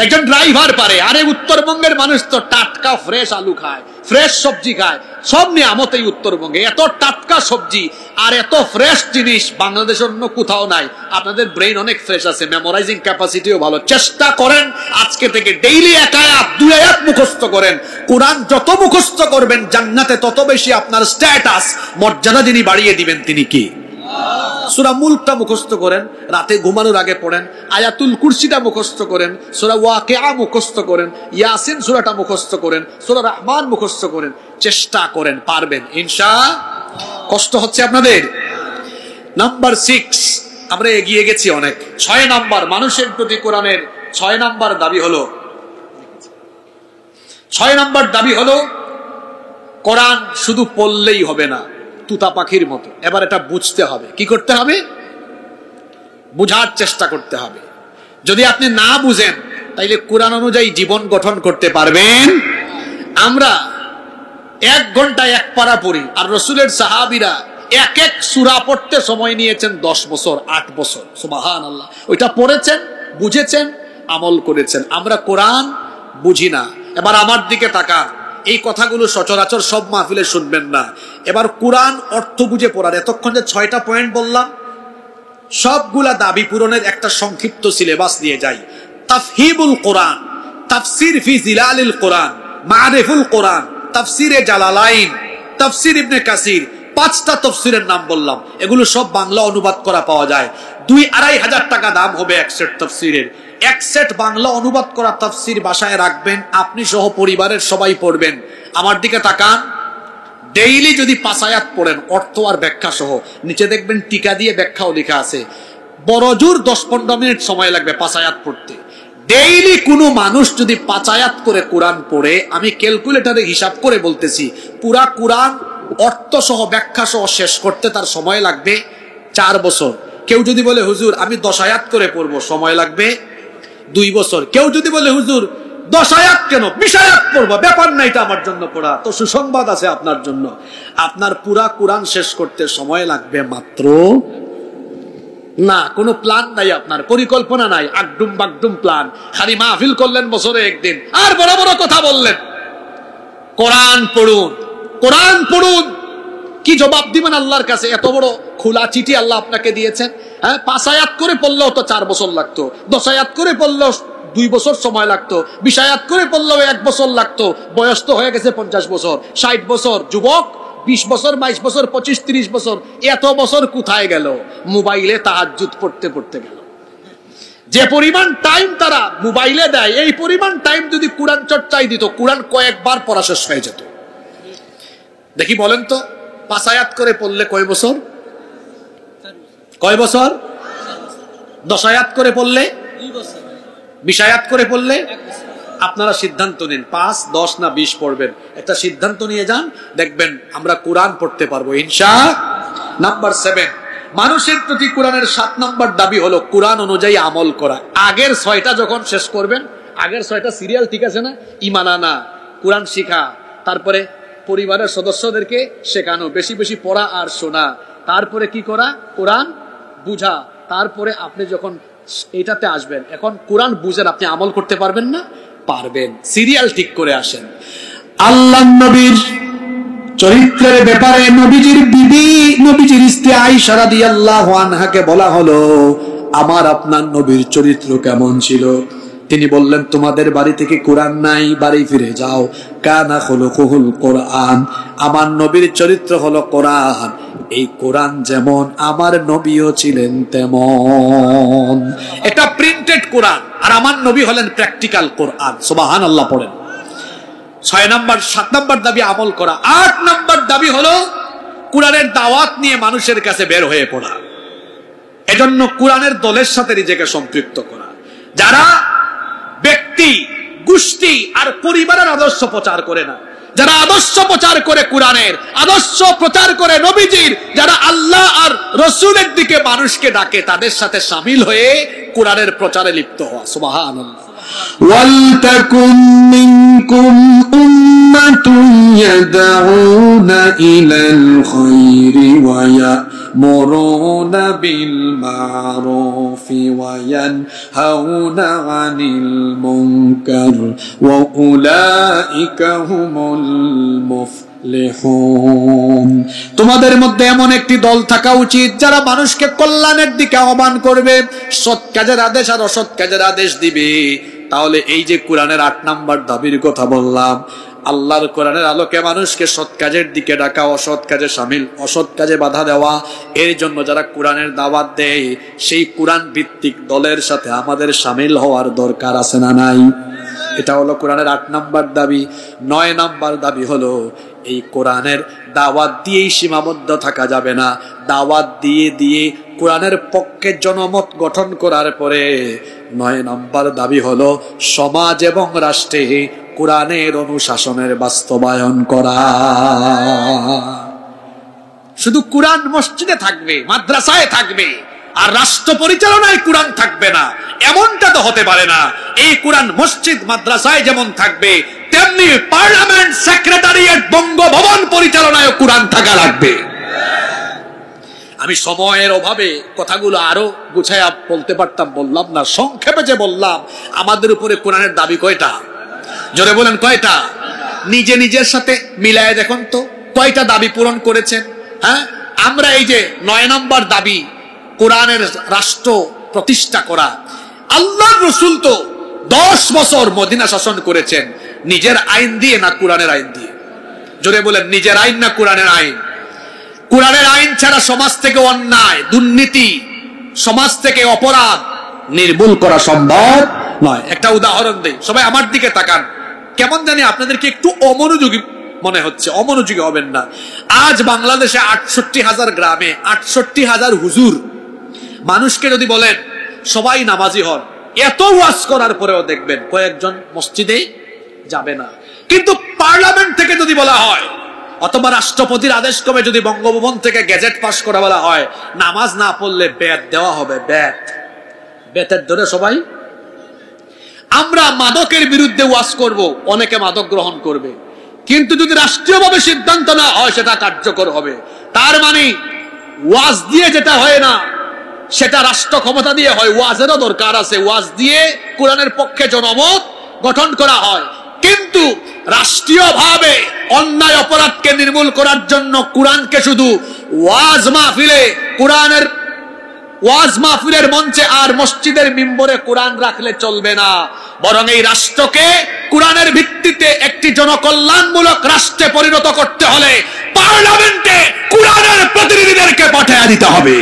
একজন ড্রাইভার পারে। আরে উত্তরবঙ্গের মানুষ তো টাটকা ফ্রেশ আলু খায়, ফ্রেশ সবজি খায়, সব নিয়ামত এই উত্তরবঙ্গে। এত টাটকা সবজি আর এত ফ্রেশ জিনিস বাংলাদেশের অন্য কোথাও নাই। আপনাদের ব্রেইন অনেক ফ্রেশ আছে, মেমোরাইজিং ক্যাপাসিটিও ভালো। চেষ্টা করেন আজকে থেকে ডেইলি 1 আয়াত 2 আয়াত মুখস্থ করেন। কোরআন যত মুখস্থ করবেন জান্নাতে তত বেশি আপনার স্ট্যাটাস, মর্যাদা যিনি বাড়িয়ে দিবেন তিনি কি? সূরা মুলকটা মুখস্থ করেন, রাতে ঘুমানোর আগে পড়েন। আয়াতুল কুরসিটা মুখস্থ করেন, সূরা ওয়াকিয়া মুখস্থ করেন, ইয়াসিন সূরাটা মুখস্থ করেন, সূরা রহমান মুখস্থ করেন। চেষ্টা করেন, পারবেন ইনশাআল্লাহ। কষ্ট হচ্ছে আপনাদের? নাম্বার 6, আমরা এগিয়ে গেছি অনেক। 6 নাম্বার, মানুষের প্রতি কোরআনের 6 নাম্বার দাবি হলো, 6 নাম্বার দাবি হলো কোরআন শুধু পড়লেই হবে না, তুতা পাখির মতো। এবার এটা বুঝতে হবে। কি করতে হবে? বুঝার চেষ্টা করতে হবে। যদি আপনি না বুঝেন তাইলে কোরআন অনুযায়ী জীবন গঠন করতে পারবেন? আমরা 1 ঘন্টায় 1 পারা পড়ি, আর রাসূলের সাহাবীরা এক এক সূরা পড়তে সময় নিয়েছেন 10 বছর, 8 বছর। সুবহানাল্লাহ। ওইটা পড়েছেন, বুঝেছেন, আমল করেছেন। আমরা কোরআন বুঝি না। এবার আমার দিকে তাকা। এই কথাগুলো সচরাচর সব মাহফিলে শুনবেন না। এবার কোরআন অর্থ বুঝে পড়ার, এতক্ষণ যে 6টা পয়েন্ট বললাম, সবগুলা দাবি পূরণের একটা সংক্ষিপ্ত সিলেবাস দিয়ে যাই। তাফহিমুল কোরআন, তাফসির ফি জিলালিল কোরআন, মারিফুল কোরআন, তাফসিরে জালালাইন, তাফসির ইবনে কাসির। 5টা তাফসিরের নাম বললাম। এগুলো সব বাংলা অনুবাদ করা পাওয়া যায়। 2-2.5 হাজার টাকা দাম হবে এক সেট তাফসিরের। এক সেট বাংলা অনুবাদ করা তাফসির বাসায় রাখবেন, আপনি সহ পরিবারের সবাই পড়বেন। আমার দিকে তাকান। ডেইলি যদি 5 আয়াত পড়েন, অর্থ আর ব্যাখ্যা সহ, নিচে দেখবেন টিকা দিয়ে ব্যাখ্যাও লেখা আছে। বড়জোর 10-15 মিনিট সময় লাগবে 5 আয়াত পড়তে। ডেইলি কোনো মানুষ যদি 5 আয়াত করে কোরআন পড়ে, আমি ক্যালকুলেটরে হিসাব করে বলতেছি, পুরা কোরআন অর্থ সহ ব্যাখ্যা সহ শেষ করতে তার সময় লাগবে 4 বছর। কেউ যদি বলে হুজুর আমি 10 আয়াত করে পড়বো, সময় লাগবে 2 বছর। কেউ যদি বলে হুজুর 10 আয়াত কেন, 20 আয়াত পড়বো, ব্যাপার না, এটা আমার জন্য পড়া। তো সুসংবাদ আছে আপনার জন্য, আপনার পুরা কোরআন শেষ করতে সময় লাগবে মাত্র না। কোনো প্ল্যান নাই, আপনার পরিকল্পনা নাই, আগডুম বাগডুম প্ল্যান। খালি মাহফিল করলেন বছরে একদিন, আর বড় বড় কথা বললেন। কোরআন পড়ুন, কোরআন পড়ুন। কি জবাব দিবেন আল্লাহর কাছে? এত বড় খোলা চিঠি আল্লাহ আপনাকে দিয়েছেন। হ্যাঁ, 5 আয়াত করে পড়লেও তো 4 বছর লাগতো, 10 আয়াত করে পড়লেও 2 বছর সময় লাগতো, 20 আয়াত করে পড়লেও 1 বছর লাগতো। বয়স তো হয়ে গেছে 50 বছর, 60 বছর। যুবক 20 বছর, 22 বছর, 25, 30 বছর। এত বছর কোথায় গেল? মোবাইলে তাহাজ্জুদ পড়তে পড়তে গেল। যে পরিমাণ টাইম তারা মোবাইলে দেয়, এই পরিমাণ টাইম যদি কোরআন চর্চায় দিত, কোরআন কয়েকবার পড়া শেষ হয়ে যেত। দেখি বলেন তো, 5 আয়াত করে পড়লে কয় বছর? কয় বছর? 10 আয়াত করে পড়লে 2 বছর, 20 আয়াত করে পড়লে 1 বছর। আপনারা সিদ্ধান্ত নিন, 5, 10 না 20 পড়বেন। একটা সিদ্ধান্ত নিয়ে যান, দেখবেন আমরা কোরআন পড়তে পারবো ইনশাআল্লাহ। নাম্বার 7, মানুষের প্রতি কোরআনের 7 নাম্বার দাবি হলো কোরআন অনুযায়ী আমল করা। আগের 6টা যখন শেষ করবেন, আগের 6টা সিরিয়াল ঠিক আছে না? ঈমান আনা, কোরআন শিখা, তারপরে পরিবারের সদস্যদেরকে শেখানো, বেশি বেশি পড়া আর শোনা, তারপরে কি করা? কোরআন বুঝা। তারপরে আপনি যখন এটাতে আসবেন, এখন কোরআন বুঝেন, আপনি আমল করতে পারবেন না? পারবেন। সিরিয়াল ঠিক করে আসেন। আল্লাহর নবীর চরিত্রের ব্যাপারে নবীজির বিবি, নবীজির স্ত্রী আয়েশা রাদিয়াল্লাহু আনহাকে বলা হলো, আমার আপনার নবীর চরিত্র কেমন ছিল? তিনি বললেন, তোমাদের বাড়ি থেকে কোরআন নাই, বাড়ি ফিরে যাও। কানা খুলুকুল কোরআন, আমার নবীর চরিত্র হলো কোরআন। এই কোরআন যেমন আমার নবীও ছিলেন তেমন। এটা প্রিন্টেড কোরআন, আর আমার নবী হলেন প্র্যাকটিক্যাল কোরআন। সুবহানাল্লাহ পড়েন। 6 নাম্বার 7 নাম্বার দাবি আমল করা। 8 নাম্বার দাবি হলো কোরআনের দাওয়াত নিয়ে মানুষের কাছে বের হয়ে পড়া। এজন্য কোরআনের দলের সাথে নিজেকে সম্পৃক্ত করা, যারা ব্যক্তি, গোষ্ঠী আর পরিবারের আদর্শ প্রচার করে না, যারা আদর্শ প্রচার করে কোরআনের, আদর্শ প্রচার করে নবীজির, যারা আল্লাহ আর রাসূলের দিকে মানুষকে ডাকে, তাদের সাথে শামিল হয়ে কোরআনের প্রচারে লিপ্ত হওয়া। সুবহানাল্লাহ। ওয়ালতাকুম মিনকুম উম্মাতুন ইয়াদউনা ইলাল খায়রি ওয়া ইয়ামুরুনা বিল মা'রুফি ওয়া ইয়ানহাউনা আনিল মুনকার ওয়া উলাইকা হুমুল মুফলিহুন। তোমাদের মধ্যে এমন একটি দল থাকা উচিত যারা মানুষকে কল্যাণের দিকে আহ্বান করবে, সৎ কাজের আদেশ আর অসৎ কাজের আদেশ দিবে। তাহলে এই যে কোরআনের 8 নাম্বার দাবির কথা বললাম, আল্লাহর কোরআনের আলোকে মানুষকে সৎ কাজের দিকে ডাকা, অসৎ কাজে শামিল, অসৎ কাজে বাধা দেওয়া, এর জন্য যারা কোরআনের দাওয়াত দেয়, সেই কোরআন ভিত্তিক দলের সাথে আমাদের শামিল হওয়ার দরকার আছে না নাই? এটা হলো কোরআনের 8 নাম্বার দাবি। 9 নাম্বার দাবি হলো, এই কোরআনের দাওয়াত দিয়েই সীমাবদ্ধ থাকা যাবে না। দাওয়াত দিয়ে দিয়ে কোরআনের পক্ষে জনমত গঠন করার পরে 9 নাম্বার দাবি হলো সমাজ এবং রাষ্ট্রে কোরআনের অনুশাসনের বাস্তবায়ন করা। শুধু কোরআন মসজিদে থাকবে, মাদ্রাসায় থাকবে, আর রাষ্ট্র পরিচালনায় কোরআন থাকবে না, এমনটা তো হতে পারে না। এই কোরআন মসজিদ মাদ্রাসায় যেমন থাকবে, তেমনি পার্লামেন্ট, সেক্রেটারিয়েট, বঙ্গভবন পরিচালনায় কোরআন থাকা লাগবে। আমি সময়ের অভাবে কথাগুলো আরো গুছায়া বলতে পারতাম, বললাম না। সংক্ষেপে যে বললাম, আমাদের উপরে কোরআনের দাবি কয়টা? জোরে বলেন কয়টা? নিজে নিজের সাথে মিলায় দেখুন তো কয়টা দাবি পূরণ করেছেন। হ্যাঁ, আমরা এই যে 9 নম্বর দাবি, কোরআনের রাষ্ট্র প্রতিষ্ঠা করা। আল্লাহর রাসূল তো 10 বছর মদিনা শাসন করেছেন, নিজের আইন দিয়ে না কোরআনের আইন দিয়ে? জোরে বলেন, নিজের আইন না কোরআনের আইন? কোরআনের আইন ছাড়া সমাজ থেকে অন্যায়, দুর্নীতি, সমাজ থেকে অপরাধ নির্মূল করা সম্ভব নয়। একটা উদাহরণ দেই, সবাই আমার দিকে তাকান। কেমন জানি আপনাদেরকে একটু অমনোযোগী মনে হচ্ছে, অমনোযোগী হবেন না। আজ বাংলাদেশে 68,000 গ্রামে 68,000 হুজুর। মানুষকে যদি বলেন সবাই নামাজি হন, এত ওয়াজ করার পরেও দেখবেন কয়েকজন মসজিদে যাবে না। কিন্তু পার্লামেন্ট থেকে যদি বলা হয়, অথবা রাষ্ট্রপতির আদেশ ক্রমে যদি বঙ্গভবন থেকে গেজেট পাস করা বলা হয়, নামাজ না পড়লে ব্যাট দেওয়া হবে, ব্যাটের ধরে সবাই। আমরা মাদকের বিরুদ্ধে ওয়াজ করব, অনেকে মাদক গ্রহণ করবে, কিন্তু যদি রাষ্ট্রীয়ভাবে সিদ্ধান্ত না হয় সেটা কার্যকর হবে। তার মানে ওয়াজ দিয়ে যেটা হয় না, সেটা রাষ্ট্র ক্ষমতা দিয়ে হয়। ওয়াজেরও দরকার আছে, ওয়াজ দিয়ে কোরআনের পক্ষে জনমত গঠন করা হয়। কিন্তু রাষ্ট্রীয়ভাবে অন্যায় অপরাধকে নির্মূল করার জন্য কোরআনকে শুধু ওয়াজ মাহফিলে, কোরআনের ওয়াজ মাহফিলের মঞ্চে আর মসজিদের মিম্বরে কোরআন রাখলে চলবে না, বরং এই রাষ্ট্রকে কোরআনের ভিত্তিতে একটি জনকল্যাণমূলক রাষ্ট্রে পরিণত করতে হলে পার্লামেন্টে কোরআনের প্রতিনিধিদেরকে পাঠিয়ে দিতে হবে।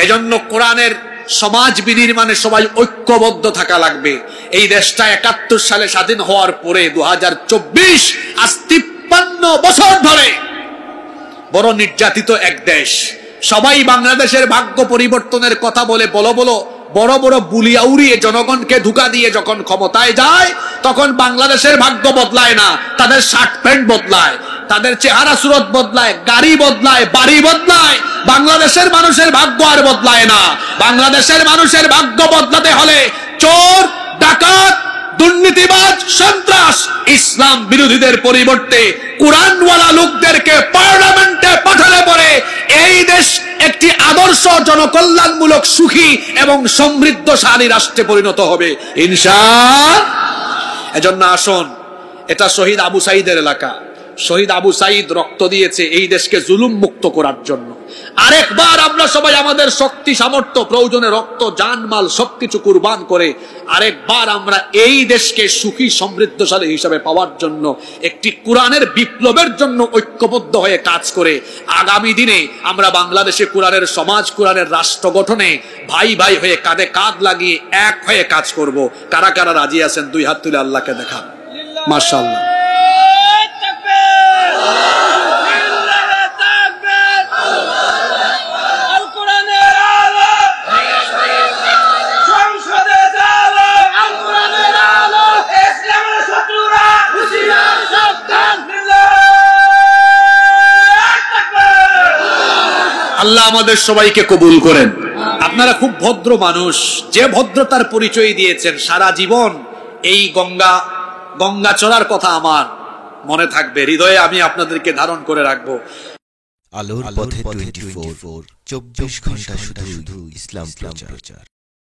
এজন্য কোরআনের সমাজ বিনির্মাণে সবাই ঐক্যবদ্ধ থাকা লাগবে। এই দেশটা 71 সালে স্বাধীন হওয়ার পরে 2024 আজ 53 বছর ধরে বড় নির্যাতিত এক দেশ। সবাই বাংলাদেশের ভাগ্য পরিবর্তনের কথা বলে বড় বড় বুলিয়া উড়িয়ে জনগণকে ধোঁকা দিয়ে যখন ক্ষমতায় যায়, তখন বাংলাদেশের ভাগ্য বদলায় না, তাদের শার্ট প্যান্ট বদলায়, তাদের চেহারা সুরত বদলায়, গাড়ি বদলায়, বাড়ি বদলায়। বাংলাদেশের মানুষের ভাগ্য আর বদলায় না। বাংলাদেশের মানুষের ভাগ্য বদলাতে হলে চোর, ডাকাত, দুর্নীতিবাজ, সন্ত্রাস, ইসলাম বিরোধীদের পরিবর্তে কোরআনওয়ালা লোকদেরকে পার্লামেন্টে পাঠালে পরে এই দেশ একটি আদর্শ জনকল্যাণমূলক, সুখী এবং সমৃদ্ধশালী রাষ্ট্রে পরিণত হবে ইনশাআল্লাহ। এজন্য আসুন, এটা শহীদ আবু সাঈদের এলাকা। শহীদ আবু সাঈদ রক্ত দিয়েছে এই দেশকে জুলুম মুক্ত করার জন্য। আরেকবার আমরা সবাই আমাদের শক্তি সামর্থ্য প্রয়োজনে রক্ত জানমাল সবকিছু কুরবান করে আরেকবার আমরা এই দেশকে সুখী সমৃদ্ধশালী হিসাবে পাওয়ার জন্য একটি কোরআনের বিপ্লবের জন্য ঐক্যবদ্ধ হয়ে কাজ করে আগামী দিনে আমরা বাংলাদেশে কোরআনের সমাজ কোরআনের রাষ্ট্র গঠনে ভাই ভাই হয়ে কাঁধে কাঁধ লাগিয়ে এক হয়ে কাজ করব। কারা কারা রাজি আছেন দুই হাত তুলে আল্লাহকে দেখান। মাশাআল্লাহ। আল্লাহ আমাদের সবাইকে কবুল করেন। আপনারা খুব ভদ্র মানুষ, যে ভদ্রতার পরিচয় দিয়েছেন সারা জীবন এই গঙ্গা চড়ার কথা আমার মনে থাকবে, হৃদয়ে আমি আপনাদেরকে ধারণ করে রাখবো। আলোর পথে 24 24 ঘন্টা শুধু ইসলাম প্রচার।